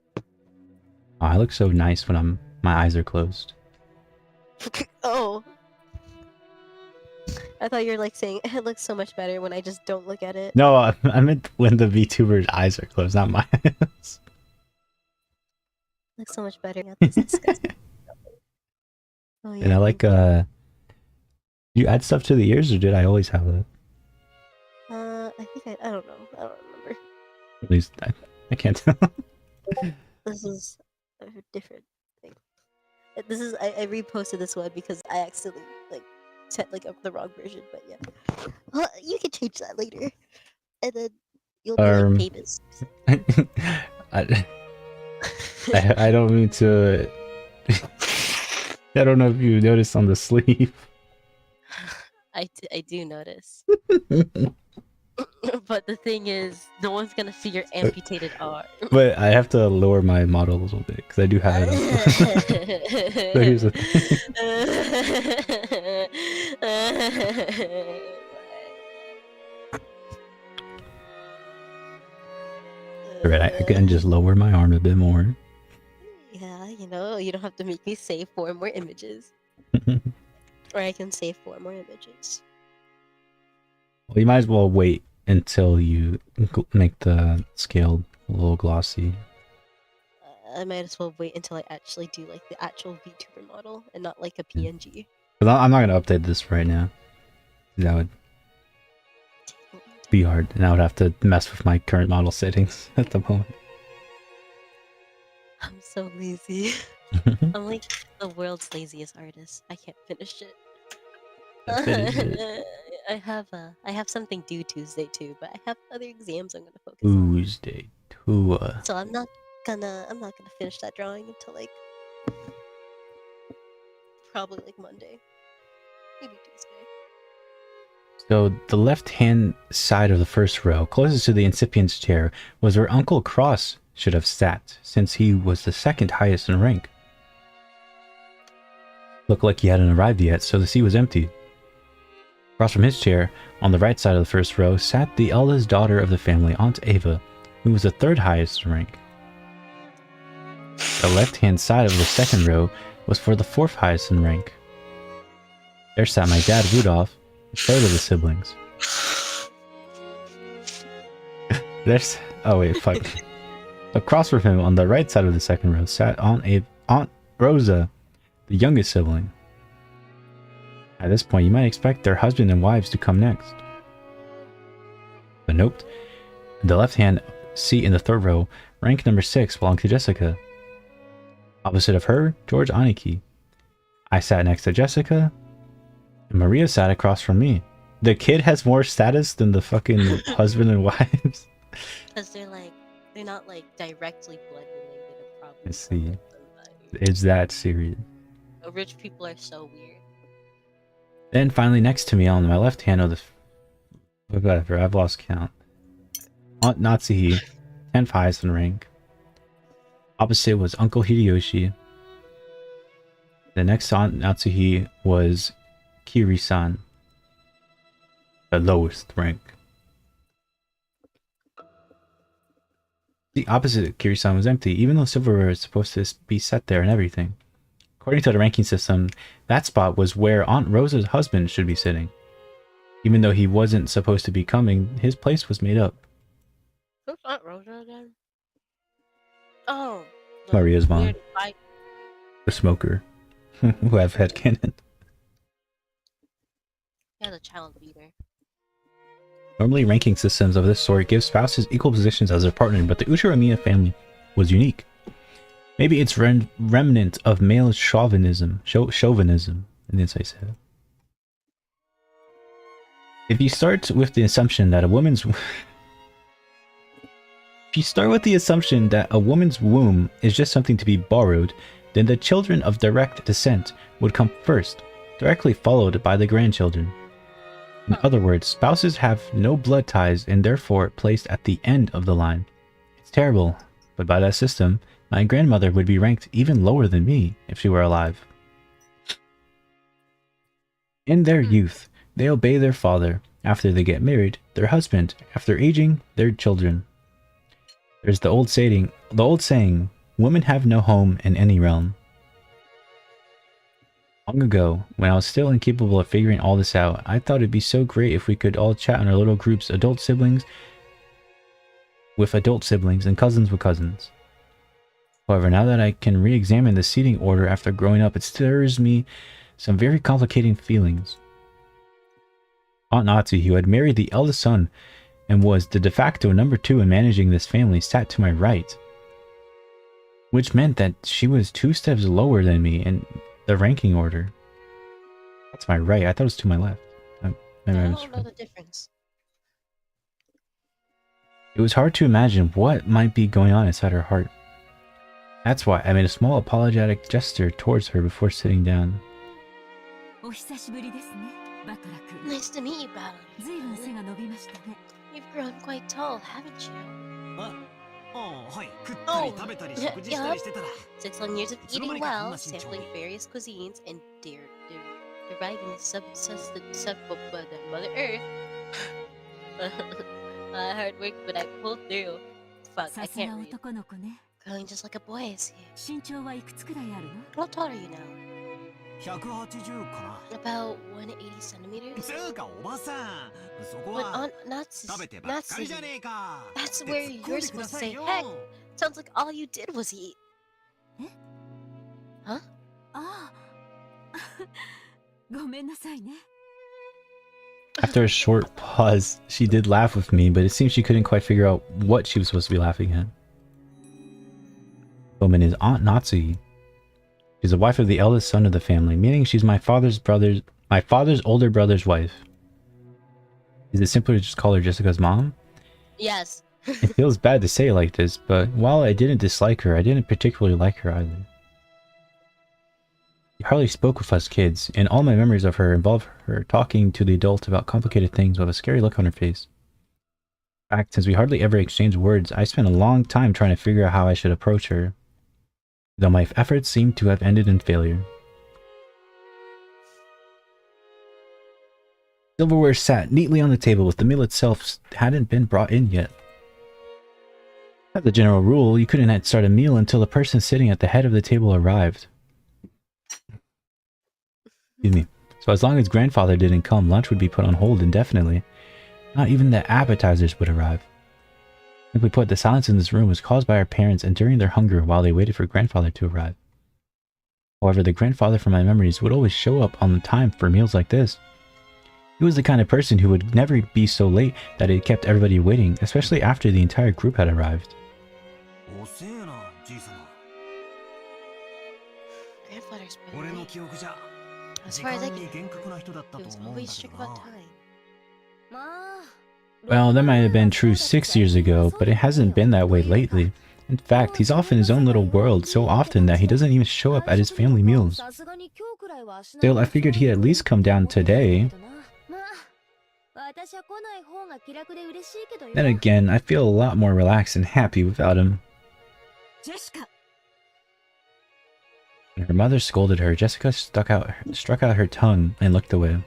Oh, I look so nice when my eyes are closed. Oh, I thought you were like saying it looks so much better when I just don't look at it. No, I meant when the VTuber's eyes are closed, not my eyes. Looks so much better. Yeah, this is disgusting. Oh yeah. And I like, you add stuff to the ears, or did I always have that? I think I don't know. I don't remember. At least I can't tell. This is a different thing. This is I reposted this one because I accidentally like set like up the wrong version, but yeah. Well, you can change that later, and then you'll be like famous. I don't mean to. I don't know if you noticed on the sleeve. I do notice. But the thing is, no one's gonna see your amputated arm. But I have to lower my model a little bit because I do have it up. So here's the thing. Alright, I can just lower my arm a bit more. Yeah, you know, you don't have to make me save 4 more images. Or I can save 4 more images. Well, you might as well wait until you make the scale a little glossy. I might as well wait until I actually do like the actual VTuber model and not like a PNG. But I'm not gonna update this right now. That would be hard, and I would have to mess with my current model settings at the moment. I'm so lazy. I'm like the world's laziest artist. I can't finish it. Finish it. I have something due Tuesday too, but I have other exams I'm gonna focus on. Tuesday, Tua. So I'm not gonna finish that drawing until like probably like Monday, maybe Tuesday. So the left-hand side of the first row, closest to the incipient's chair, was where Uncle Cross should have sat, since he was the second highest in rank. Looked like he hadn't arrived yet, so the seat was empty. Across from his chair, on the right side of the first row, sat the eldest daughter of the family, Aunt Ava, who was the third highest in rank. The left-hand side of the second row was for the fourth highest in rank. There sat my dad, Rudolph, the third of the siblings. Oh wait, fuck. Across from him, on the right side of the second row, sat Aunt Rosa, the youngest sibling. At this point, you might expect their husband and wives to come next. But nope. The left-hand seat in the third row, rank number 6, belonged to Jessica. Opposite of her, George Aniki. I sat next to Jessica, and Maria sat across from me. The kid has more status than the fucking husband and wives. Because they're not like directly blood related. Probably. I see. It's that serious. Rich people are so weird. Then finally next to me on my left hand of the... Whatever, I've lost count. Aunt Natsuhi, 10th highest in rank. Opposite was Uncle Hideyoshi. The next Aunt Natsuhi was Kiri-san, the lowest rank. The opposite Kirisan was empty, even though silverware was supposed to be set there and everything. According to the ranking system, that spot was where Aunt Rosa's husband should be sitting. Even though he wasn't supposed to be coming, his place was made up. Who's Aunt Rosa again? Oh. Maria's mom. The smoker. Who have headcanon. Yeah, the child beater. Normally, ranking systems of this sort give spouses equal positions as their partner, but the Uchiramiya family was unique. Maybe it's remnant of male chauvinism. Chauvinism, I didn't say so. If you start with the assumption that a woman's womb is just something to be borrowed, then the children of direct descent would come first, directly followed by the grandchildren. In other words, spouses have no blood ties and therefore placed at the end of the line. It's terrible, but by that system, my grandmother would be ranked even lower than me if she were alive. In their youth, they obey their father. After they get married, their husband. After aging, their children. There's the old saying, women have no home in any realm. Long ago, when I was still incapable of figuring all this out, I thought it'd be so great if we could all chat in our little groups, adult siblings and cousins with cousins. However, now that I can re-examine the seating order after growing up, it stirs me some very complicating feelings. Aunt Natsu, who had married the eldest son and was the de facto number 2 in managing this family, sat to my right, which meant that she was 2 steps lower than me in the ranking order. That's my right. I thought it was to my left. I don't know the difference. It was hard to imagine what might be going on inside her heart. That's why I made a small apologetic gesture towards her before sitting down. Nice to meet you, Battle. You've grown quite tall, haven't you? Oh, yeah. 6 long years of eating well, sampling various cuisines, and deriving subsistence from Mother Earth. Hard work, but I pulled through. Fuck, I can't read. Growing just like a boy is here. How tall are you now? About 180 centimeters? But Aunt Natsu, that's where you're supposed to say heck. Sounds like all you did was eat. Huh? After a short pause, she did laugh with me, but it seems she couldn't quite figure out what she was supposed to be laughing at. Woman is Aunt Natsu. She's the wife of the eldest son of the family, meaning she's my father's older brother's wife. Is it simpler to just call her Jessica's mom? Yes. It feels bad to say it like this, but while I didn't dislike her, I didn't particularly like her either. She hardly spoke with us kids, and all my memories of her involve her talking to the adults about complicated things with a scary look on her face. In fact, since we hardly ever exchanged words, I spent a long time trying to figure out how I should approach her, though my efforts seemed to have ended in failure. Silverware sat neatly on the table, with the meal itself hadn't been brought in yet. As a general rule, you couldn't start a meal until the person sitting at the head of the table arrived. Excuse me. So as long as grandfather didn't come, lunch would be put on hold indefinitely. Not even the appetizers would arrive. Simply put, the silence in this room was caused by our parents enduring their hunger while they waited for grandfather to arrive. However, the grandfather from my memories would always show up on time for meals like this. He was the kind of person who would never be so late that it kept everybody waiting, especially after the entire group had arrived. Grandfather's been late. As far as I can remember, he was always strict about time. Well, that might have been true 6 years ago, but it hasn't been that way lately. In fact, he's off in his own little world so often that he doesn't even show up at his family meals. Still, I figured he'd at least come down today. Then again, I feel a lot more relaxed and happy without him. When her mother scolded her, Jessica struck out her tongue and looked away.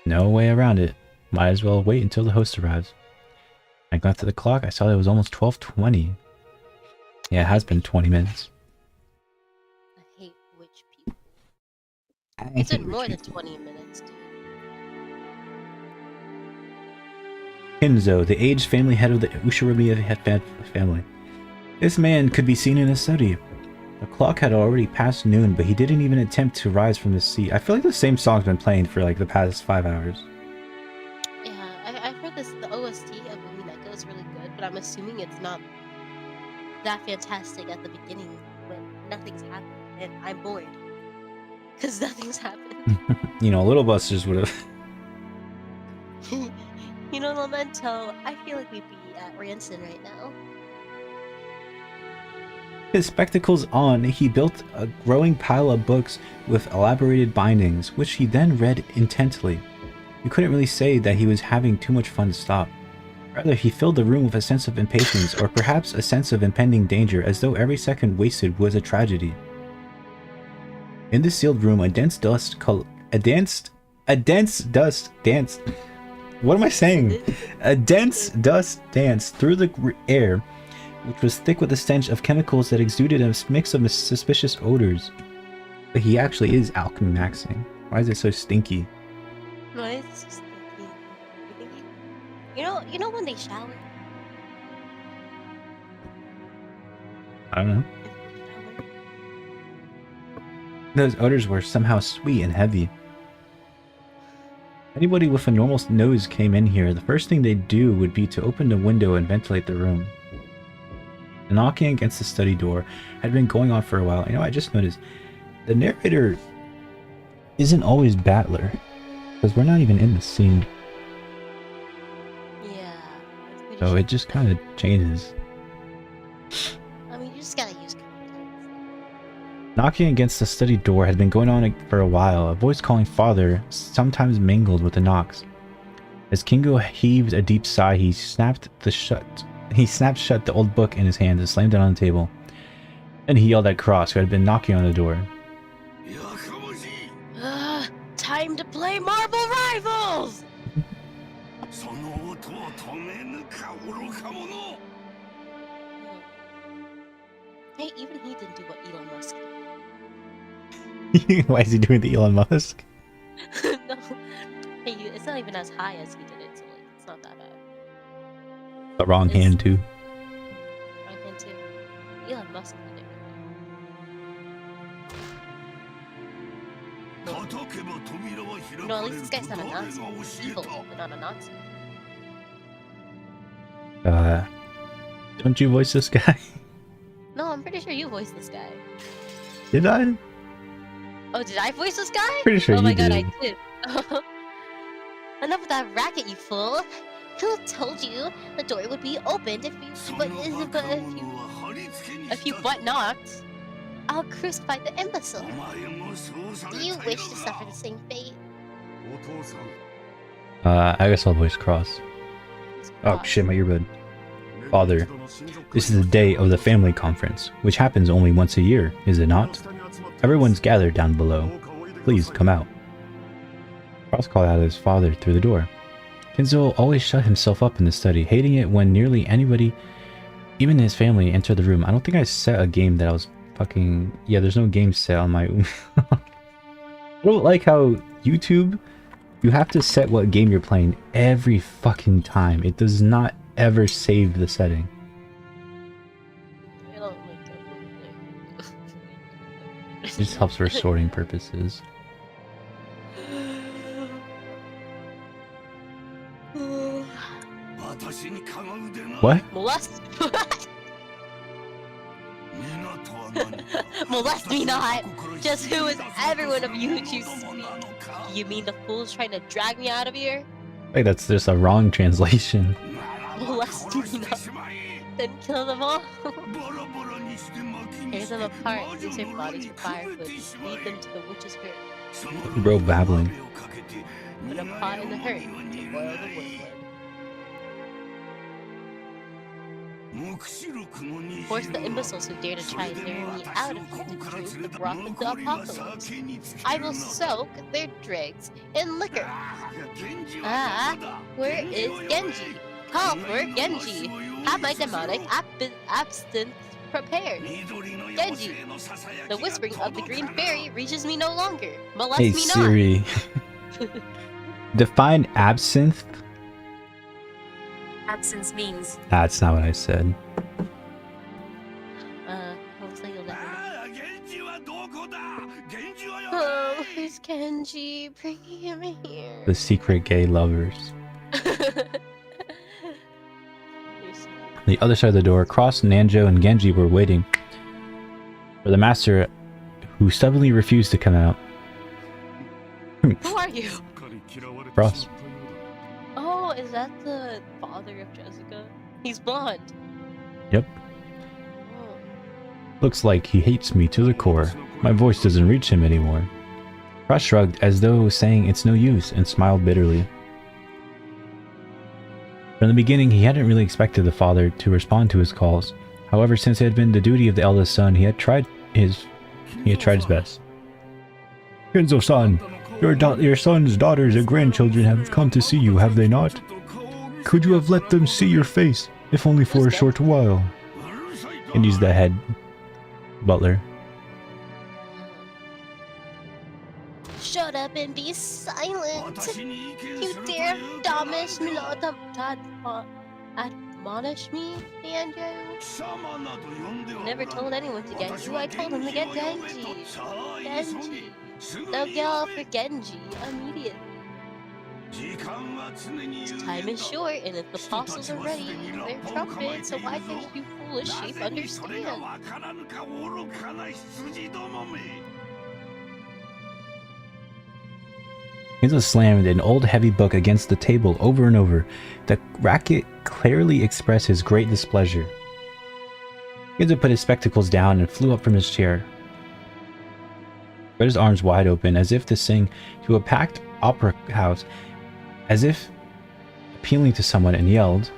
No way around it. Might as well wait until the host arrives. When I glanced at the clock, I saw that it was almost 12:20. Yeah, it has been 20 minutes. I hate witch people. It's been more than 20 minutes, dude. Hinzo, the aged family head of the Ushiromiya family. This man could be seen in his study. The clock had already passed noon, but he didn't even attempt to rise from his seat. I feel like the same song's been playing for like the past 5 hours. Yeah, I've heard the OST of Umineko is really good, but I'm assuming it's not that fantastic at the beginning when nothing's happening and I'm bored. Because nothing's happened. You know, Little Busters would have. You know, Lamento, I feel like we'd be at Ranson right now. His spectacles on, he built a growing pile of books with elaborated bindings, which he then read intently. You couldn't really say that he was having too much fun to stop. Rather, he filled the room with a sense of impatience, or perhaps a sense of impending danger, as though every second wasted was a tragedy. In the sealed room, a dense dust danced. What am I saying? A dense dust danced through the air, which was thick with the stench of chemicals that exuded a mix of suspicious odors. But he actually is alchemy maxing. Why is it so stinky? No, it's just thinking. You know when they shower? I don't know. Those odors were somehow sweet and heavy. Anybody with a normal nose came in here, the first thing they'd do would be to open the window and ventilate the room. The knocking against the study door had been going on for a while. You know, I just noticed the narrator isn't always Battler, because we're not even in the scene. Yeah. So it just kind of changes. I mean, you just gotta use context. Knocking against the study door had been going on for a while. A voice calling father sometimes mingled with the knocks. As Kingo heaved a deep sigh, he snapped shut the old book in his hands and slammed it on the table. Then he yelled at Cross, who had been knocking on the door. Time to play Marble Rivals! Hey, even he didn't do what Elon Musk did. Why is he doing the Elon Musk? No. Hey, it's not even as high as he did it, so like, it's not that bad. The wrong hand, too. Wrong hand, too. Elon Musk did it. No, at least this guy's not a Nazi. He's evil, but not a Nazi. Don't you voice this guy? No, I'm pretty sure you voiced this guy. Did I? Oh, did I voice this guy? Pretty sure oh my you god, did. I did. Enough of that racket, you fool! Who told you the door would be opened if you butt knocked? I'll crucify the imbecile. Do you wish to suffer the same fate? I guess I'll voice Cross. Oh shit, my earbud. Father, this is the day of the family conference, which happens only once a year, is it not? Everyone's gathered down below. Please come out. Cross called out his father through the door. Kinzo always shut himself up in the study, hating it when nearly anybody, even his family, entered the room. I don't think I set a game that I was fucking... Yeah, there's no game set on my... I don't like how YouTube, you have to set what game you're playing every fucking time. It does not ever save the setting. I don't like that. It just helps for sorting purposes. What? Molest? Molest me not! Just who is everyone of YouTube speak? You mean the fool's trying to drag me out of here? Like that's just a wrong translation. Molest me not. Then kill them all? Tear them apart, use their bodies for firewood, feed them to the witch's hurt. Bro babbling. Put a pot in the hurt to boil the woodwood. Force the imbeciles who dare to try and lure me out of here to drink the broth of the apocalypse. I will soak their dregs in liquor. Ah, where is Genji? Call for Genji. Have my demonic absinthe prepare. Genji, the whispering of the green fairy reaches me no longer. Molest Hey me not. Siri. Define absinthe? Absence means That's not what I said. Hopefully you'll let me know. Oh, who's Genji? Bring him here. The secret gay lovers. On the other side of the door, Cross, Nanjo, and Genji were waiting for the master, who stubbornly refused to come out. Who are you? Cross. Oh, is that the father of Jessica? He's blonde. Yep. Oh. Looks like he hates me to the core. My voice doesn't reach him anymore. Cross shrugged as though saying it's no use and smiled bitterly. From the beginning, he hadn't really expected the father to respond to his calls. However, since it had been the duty of the eldest son, he had tried his best. Kenzo-san, your son's daughters and grandchildren have come to see you, have they not? Could you have let them see your face, if only for a short while? And he's the head butler. Shut up and be silent. You dare admonish me, Banjo? Never told anyone to get you. I told him to get Genji. Genji. Now get off for Genji immediately. Time is short, and if the apostles are ready, they're trumpets, so why can't you foolish sheep understand? Kenzo slammed an old heavy book against the table over and over. The racket clearly expressed his great displeasure. Kenzo put his spectacles down and flew up from his chair. Spread his arms wide open as if to sing to a packed opera house, as if appealing to someone, and yelled,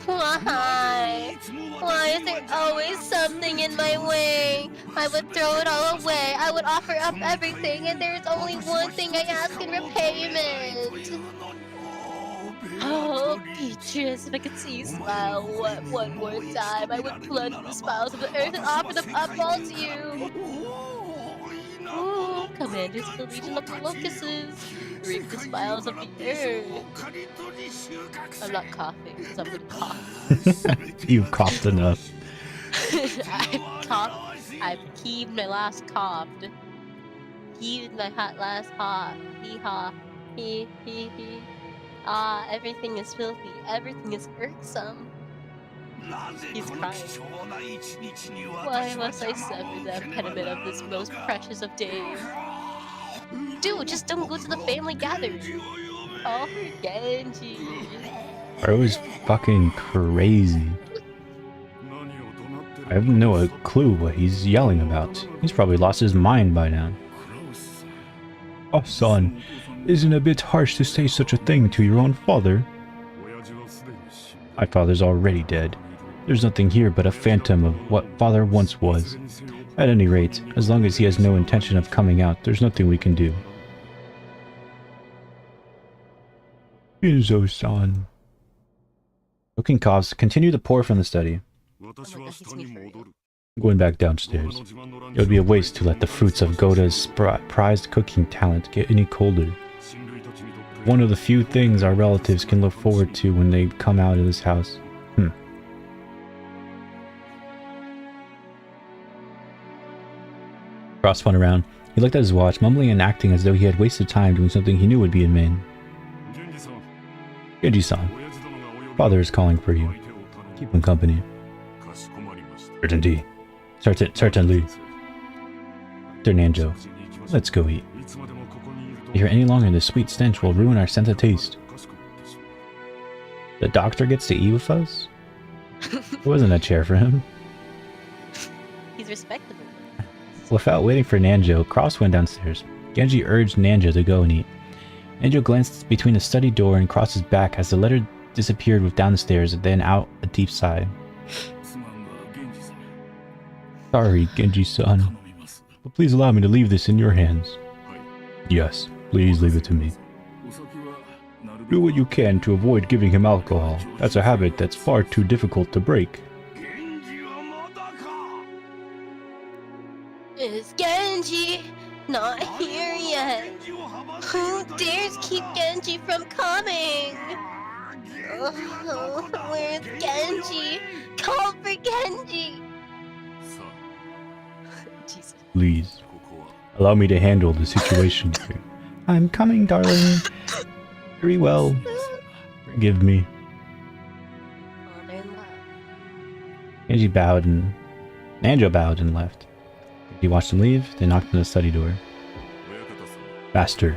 Why? Why is there always something in my way? I would throw it all away. I would offer up everything, and there is only one thing I ask in repayment. Oh, Beatrice, if I could see you smile one more time, I would plunge the smiles of the earth and offer them up all to you. Oh, commanders of the Legion of the Locusts, reap the smiles of the earth. I'm not coughing, because I'm gonna cough. You've coughed enough. I've coughed. I've heaved my last coughed. Heaved my last cough. Hee-haw. Hee. Ah, everything is filthy. Everything is irksome. He's crying. Why must I suffer the impediment of this most precious of days? Dude, just don't go to the family gathering. Oh, for Genji. Bro is fucking crazy. I have no clue what he's yelling about. He's probably lost his mind by now. Oh, son, isn't it a bit harsh to say such a thing to your own father? My father's already dead. There's nothing here but a phantom of what father once was. At any rate, as long as he has no intention of coming out, there's nothing we can do. Kenzo-san. Cooking coughs continue to pour from the study. Going back downstairs. It would be a waste to let the fruits of Goda's prized cooking talent get any colder. One of the few things our relatives can look forward to when they come out of this house. Cross spun around. He looked at his watch, mumbling and acting as though he had wasted time doing something he knew would be in vain. Genji-san, father is calling for you. Keep him company. Certainly. Certainly. Sir Nanjo, let's go eat. Here any longer, the sweet stench will ruin our sense of taste. The doctor gets to eat with us? It wasn't a chair for him. He's respectable. Without waiting for Nanjo, Cross went downstairs. Genji urged Nanjo to go and eat. Nanjo glanced between the study door and Cross's back as the letter disappeared down the stairs, then out a deep sigh. Sorry, Genji-san, but please allow me to leave this in your hands. Yes, please leave it to me. Do what you can to avoid giving him alcohol. That's a habit that's far too difficult to break. Who dares keep Genji from coming? Oh, where's Genji? Call for Genji! Jesus. Please, allow me to handle the situation here. I'm coming, darling. Very well. Forgive me. Oh, they're in love. Genji bowed and Nanjo bowed and left. He watched him leave, then knocked on the study door. Master,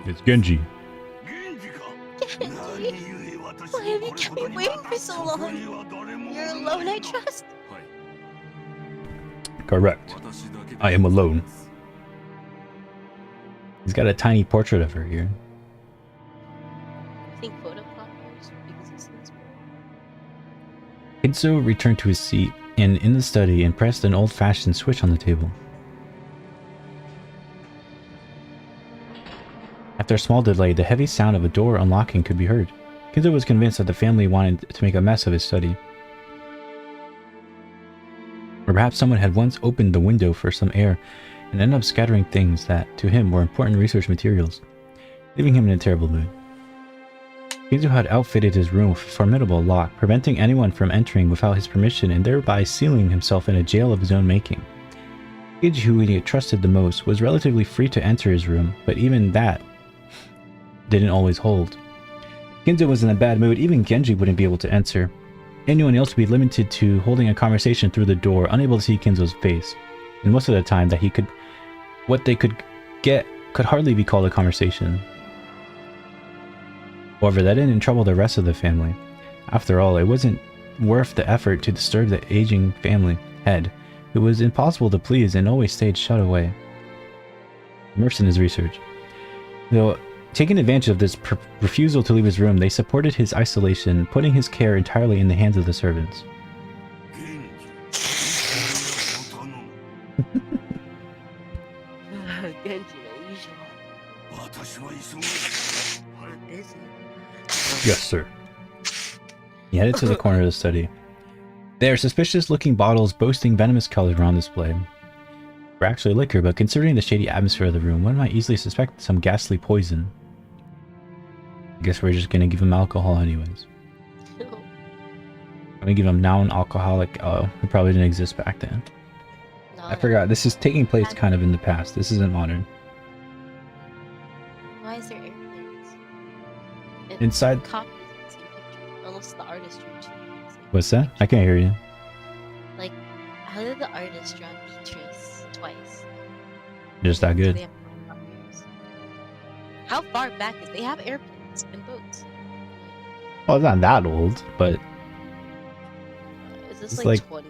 it's Genji. Genji? Why have you kept me waiting for so long? You're alone, I trust? Correct. I am alone. He's got a tiny portrait of her here. I think photocopiers exist in this world. Kinzo returned to his seat and in the study and pressed an old-fashioned switch on the table. After a small delay, the heavy sound of a door unlocking could be heard. Kinzo was convinced that the family wanted to make a mess of his study. Or perhaps someone had once opened the window for some air and ended up scattering things that, to him, were important research materials, leaving him in a terrible mood. Kinzo had outfitted his room with a formidable lock, preventing anyone from entering without his permission and thereby sealing himself in a jail of his own making. Genji, who he trusted the most, was relatively free to enter his room, but even that didn't always hold. If Kinzo was in a bad mood, even Genji wouldn't be able to enter. Anyone else would be limited to holding a conversation through the door, unable to see Kinzo's face. And most of the time that what they could get could hardly be called a conversation. However, that didn't trouble the rest of the family. After all, it wasn't worth the effort to disturb the aging family head, who was impossible to please and always stayed shut away. Immersed in his research. Though, taking advantage of this refusal to leave his room, they supported his isolation, putting his care entirely in the hands of the servants. Genji, no usual. I'm busy. Yes, sir. He headed to the corner of the study. There are suspicious-looking bottles boasting venomous colors were on display. Were actually liquor, but considering the shady atmosphere of the room, one might easily suspect some ghastly poison. I guess we're just gonna give him alcohol anyways. I'm gonna give him non-alcoholic. Oh, it probably didn't exist back then. No, I forgot. This is taking place kind of in the past. This isn't modern. Why is there airplanes? And Inside. copies of the same picture, unless the artist drew two. What's that? I can't hear you. Like, how did the artist draw Beatrice twice? Just that They good. have copiers. How far back is they have airplanes and boats? Well, it's not that old, but Is this It's like like-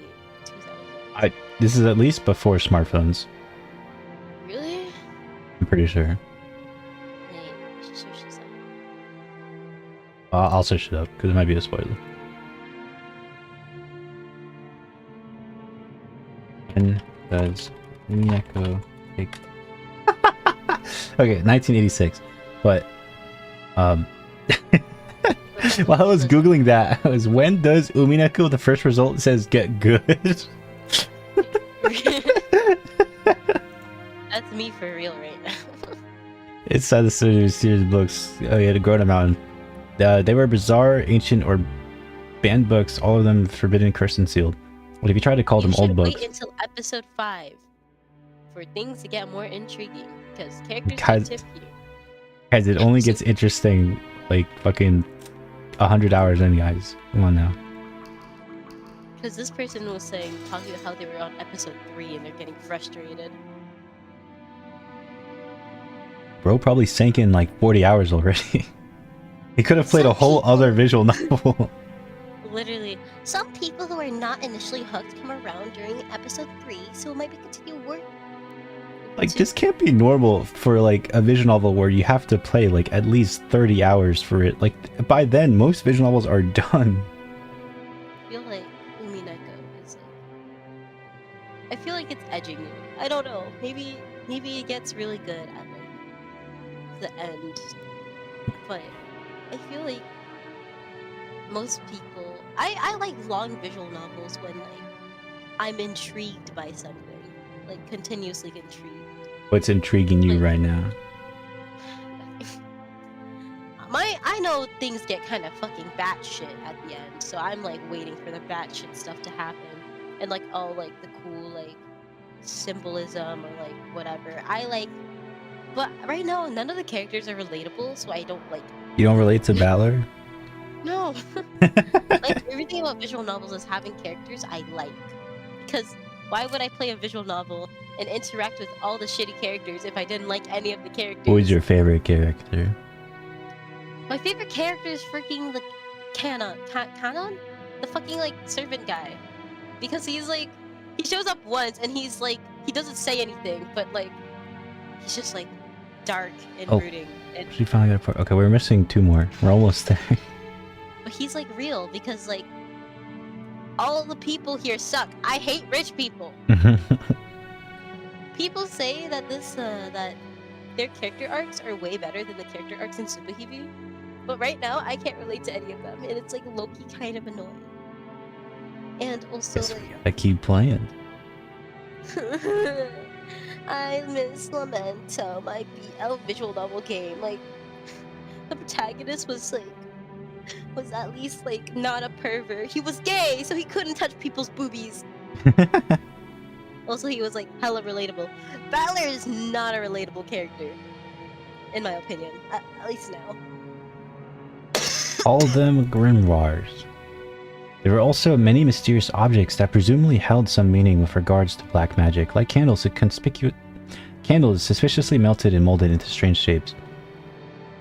2000? this is at least before smartphones. Really? I'm pretty sure. Wait, we should search this up. I'll search it up because it might be a spoiler. When does Umineko take? Okay, 1986. But while I was googling that, I was when does Umineko? The first result says get good. That's me for real right now. Inside the series of books, oh yeah, the Grota Mountain. They were bizarre, ancient, or banned books. All of them forbidden, cursed, and sealed. But if you try to call You them old should books, wait until episode 5 for things to get more intriguing, because characters Guys- get tip here. guys, it only gets interesting like fucking 100 hours in, guys. Come on now. Because this person was talking about how they were on episode 3 and they're getting frustrated. Bro probably sank in like 40 hours already. He could have played a Some whole people- other visual novel. Literally, some people who are not initially hooked come around during episode 3, so it might be continue work. Like, this can't be normal for like a visual novel where you have to play like at least 30 hours for it. Like, by then, most visual novels are done. I feel like Umineko is I feel like it's edging you. I don't know. Maybe it gets really good at like the end. But I feel like most people I like long visual novels when like I'm intrigued by something. Like continuously intrigued. What's intriguing you Like- right now? I know things get kind of fucking batshit at the end, so I'm like waiting for the batshit stuff to happen, and like all like the cool like symbolism or like whatever. But right now none of the characters are relatable, so I don't like. You don't relate to Valor? No, like everything about visual novels is having characters I like, because why would I play a visual novel and interact with all the shitty characters if I didn't like any of the characters? Who was your favorite character? My favorite character is freaking the Canon, the fucking like servant guy, because he's like, he shows up once and he's like, he doesn't say anything, but like, he's just like dark and brooding. And She finally got a part. Okay, we're missing 2 more. We're almost there. but he's like real because like, all the people here suck. I hate rich people. People say that that their character arcs are way better than the character arcs in Super Hebe. But right now, I can't relate to any of them, and it's like low-key kind of annoying. And also, Guess we like, gotta keep playing. I miss Lamento, my BL visual novel game. Like, the protagonist was at least like not a pervert. He was gay, so he couldn't touch people's boobies. Also, he was like hella relatable. Valor is not a relatable character, in my opinion. At least now. All of them grimoires. There were also many mysterious objects that presumably held some meaning with regards to black magic, like candles suspiciously melted and molded into strange shapes.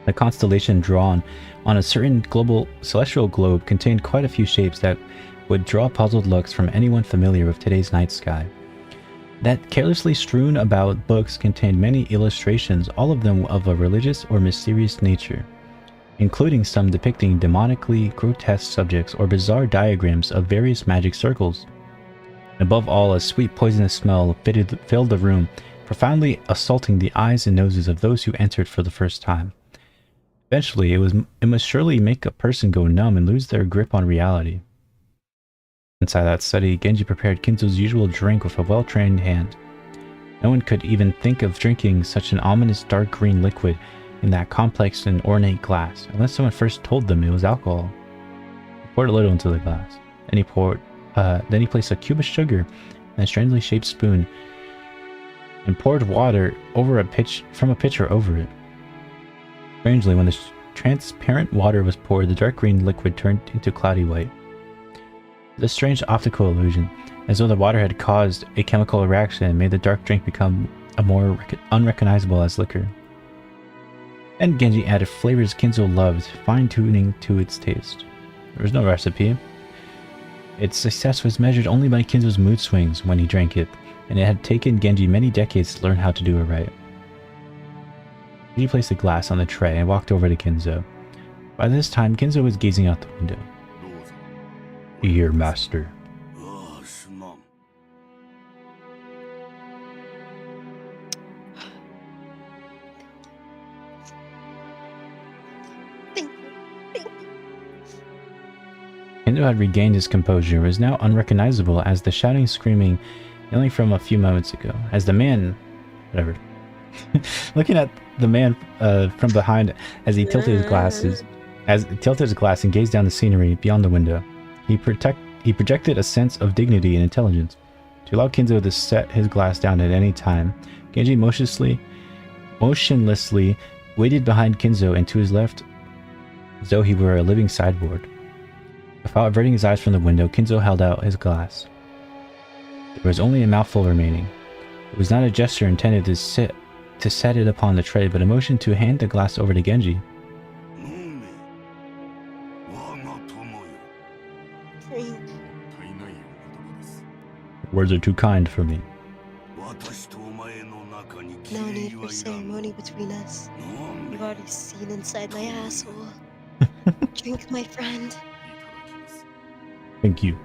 The constellation drawn on a certain global celestial globe contained quite a few shapes that would draw puzzled looks from anyone familiar with today's night sky. That carelessly strewn about books contained many illustrations, all of them of a religious or mysterious nature, including some depicting demonically grotesque subjects or bizarre diagrams of various magic circles. Above all, a sweet poisonous smell filled the room, profoundly assaulting the eyes and noses of those who entered for the first time. Eventually, it must surely make a person go numb and lose their grip on reality. Inside that study, Genji prepared Kinzo's usual drink with a well-trained hand. No one could even think of drinking such an ominous dark green liquid in that complex and ornate glass, unless someone first told them it was alcohol. He poured a little into the glass. Then he placed a cube of sugar and a strangely shaped spoon and poured water from a pitcher over it. Strangely, when the transparent water was poured, the dark green liquid turned into cloudy white. The strange optical illusion, as though the water had caused a chemical reaction and made the dark drink become more unrecognizable as liquor. Then Genji added flavors Kinzo loved, fine-tuning to its taste. There was no recipe. Its success was measured only by Kinzo's mood swings when he drank it, and it had taken Genji many decades to learn how to do it right. Genji placed the glass on the tray and walked over to Kinzo. By this time, Kinzo was gazing out the window. Here, master. Kinzo had regained his composure and was now unrecognizable as the shouting, screaming, yelling from a few moments ago. As the man... whatever. Looking at the man from behind as he tilted his glasses... As he tilted his glass and gazed down the scenery beyond the window, he projected a sense of dignity and intelligence. To allow Kinzo to set his glass down at any time, Genji motionlessly waited behind Kinzo and to his left as though he were a living sideboard. Without averting his eyes from the window, Kinzo held out his glass. There was only a mouthful remaining. It was not a gesture intended to set it upon the tray, but a motion to hand the glass over to Genji. Words are too kind for me. No need for ceremony between us. You've already seen inside my asshole. Drink, my friend. Thank you.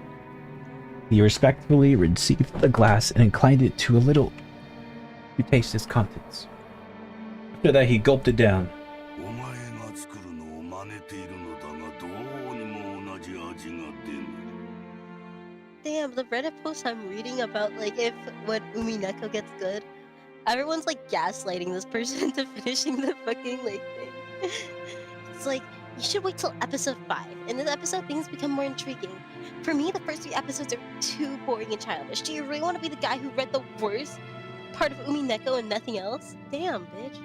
He respectfully received the glass and inclined it to a little to taste its contents. After that, he gulped it down. Damn, the Reddit post I'm reading about like when Umineko gets good, everyone's like gaslighting this person into finishing the fucking like thing. It's like, You should wait till episode 5. In this episode, things become more intriguing. For me, the first 3 episodes are too boring and childish. Do you really want to be the guy who read the worst part of Umineko and nothing else? Damn, bitch.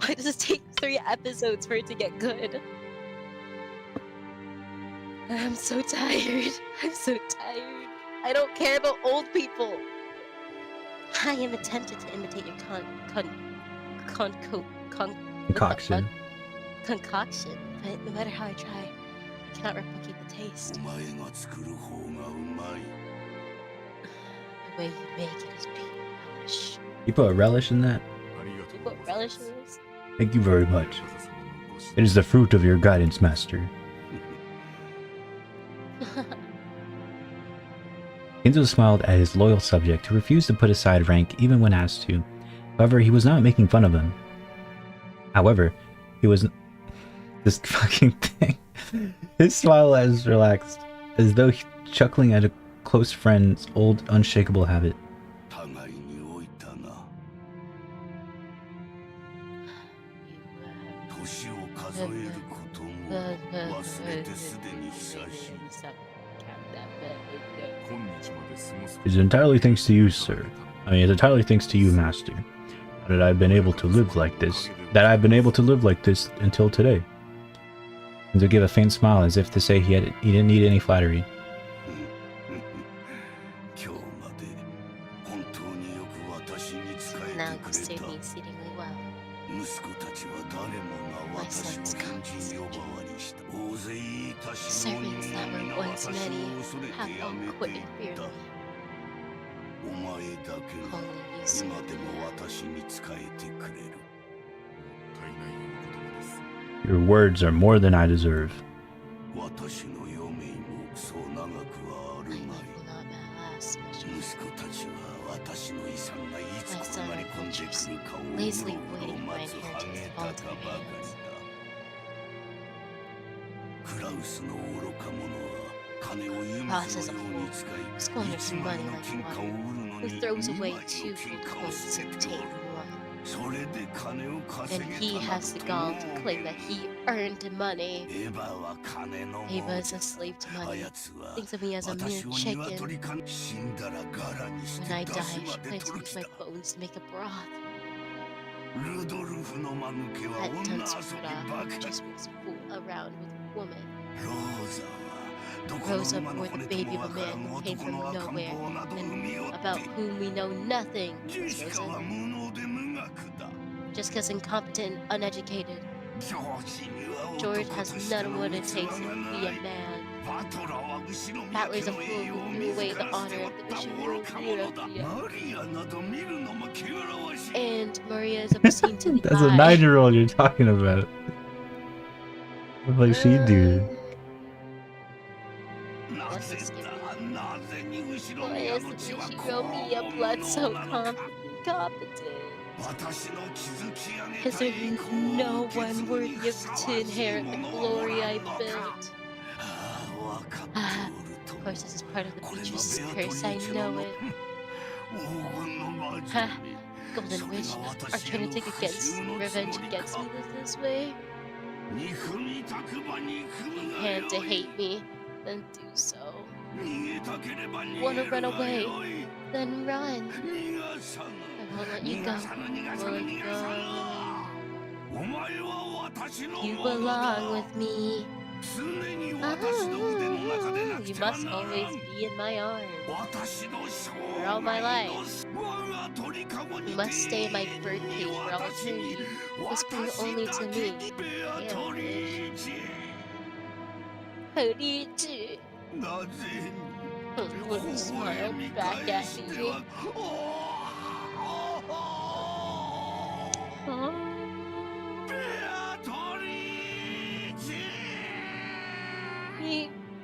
Why does it take 3 episodes for it to get good? I'm so tired. I'm so tired. I don't care about old people. I am tempted to imitate your Concoction. Concoction, but no matter how I try, I cannot replicate the taste. The way you make it is relish. You put a relish in that? You put relish in this? Thank you very much. It is the fruit of your guidance, master. Ginzo smiled at his loyal subject, who refused to put aside rank even when asked to. However, he was not making fun of him. However, he was... This fucking thing. His smile was relaxed, as though chuckling at a close friend's old, unshakable habit. It's entirely thanks to you, sir. It's entirely thanks to you, master, that I've been able to live like this. Until today. Ginzo gave a faint smile as if to say he didn't need any flattery. Now you serve me exceedingly well. My son's confiscation. Servants that were once many have all quitted fearfully. Only you serve me. Your words are more than I deserve. My life will not last much longer. My son are vultures, lazily waiting for my inheritance to fall into their hands. Boss is a fool, who squanders money like water, who throws away 2 gold coins to obtain one. And he has the gall to claim that he earned money. Eva is a slave to money, thinks of me as a mere chicken. When I die, she plans to use my bones to make a broth. That dunce Rudolph just moves a fool around with a woman. Rosa bore the baby of a man who came from nowhere, and about whom we know nothing. Rosa. Just because incompetent, uneducated. George has none of what it takes to be a man. Battler's a fool who threw away the honor of the Bishop of And Maria is obscene to the That's eye. a 9-year-old you're talking about. What like she do? Why isn't she wrote me a blood so competent? Is there no one worthy to inherit the glory I built? Of course, this is part of the Beatrice's curse, I know it. Ha! Golden Witch, are trying to take revenge against me this way? And to hate me, then do so. Wanna run away? Then run. I won't let you go. You belong with me. You must always be in my arms for all my life. You must stay in my birdcage for all eternity, whispering only to me. Damn, bitch. How do you do? Wouldn't smile back at me.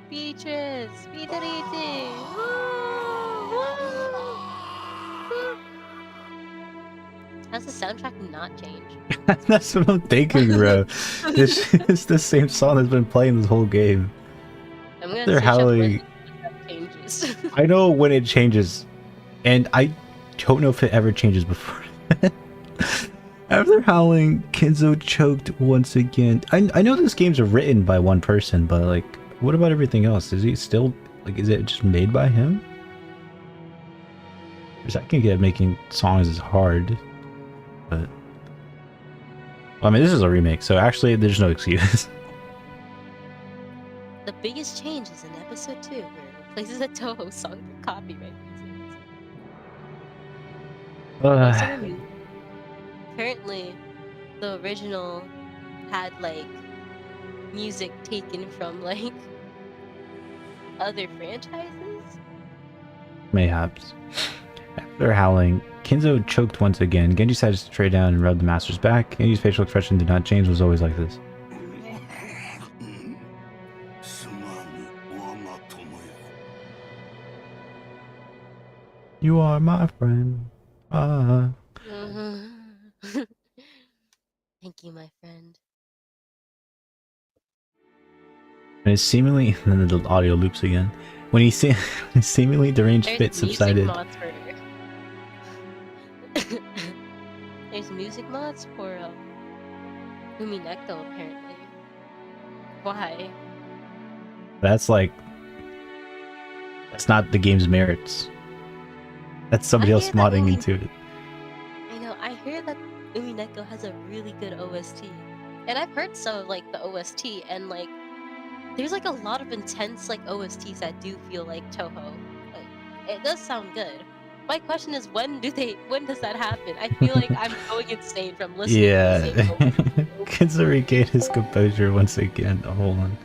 Beatrice! Beatrice! Has the soundtrack not changed? That's what I'm thinking, bro. It's the same song that's been playing this whole game. I'm gonna They're howling. Changes. I know when it changes, and I don't know if it ever changes before. After howling, Kenzo choked once again. I know this game's written by one person, but like, what about everything else? Is he still, like, is it just made by him? Because I can get making songs is hard, but... Well, I mean, this is a remake, so actually there's no excuse. The biggest change is in episode 2, where it replaces a Toho song for copyright reasons. Apparently, the original had like music taken from like other franchises. Mayhaps. After howling, Kenzo choked once again. Genji decided to tray down and rub the master's back. Genji's facial expression did not change, was always like this. You are my friend. Ah. Thank you, my friend. And it's seemingly, and then the audio loops again. When he seemingly deranged fit subsided. There's music mods for Umineko apparently. Why? That's like, that's not the game's merits. That's somebody else modding into it. I know. I hear that Umineko has a really good OST, and I've heard some of like the OST, and like there's like a lot of intense like OSTs that do feel like Toho. Like, it does sound good. My question is, when does that happen? I feel like I'm going insane from listening to the same Kenzo regained his composure once again. Hold on.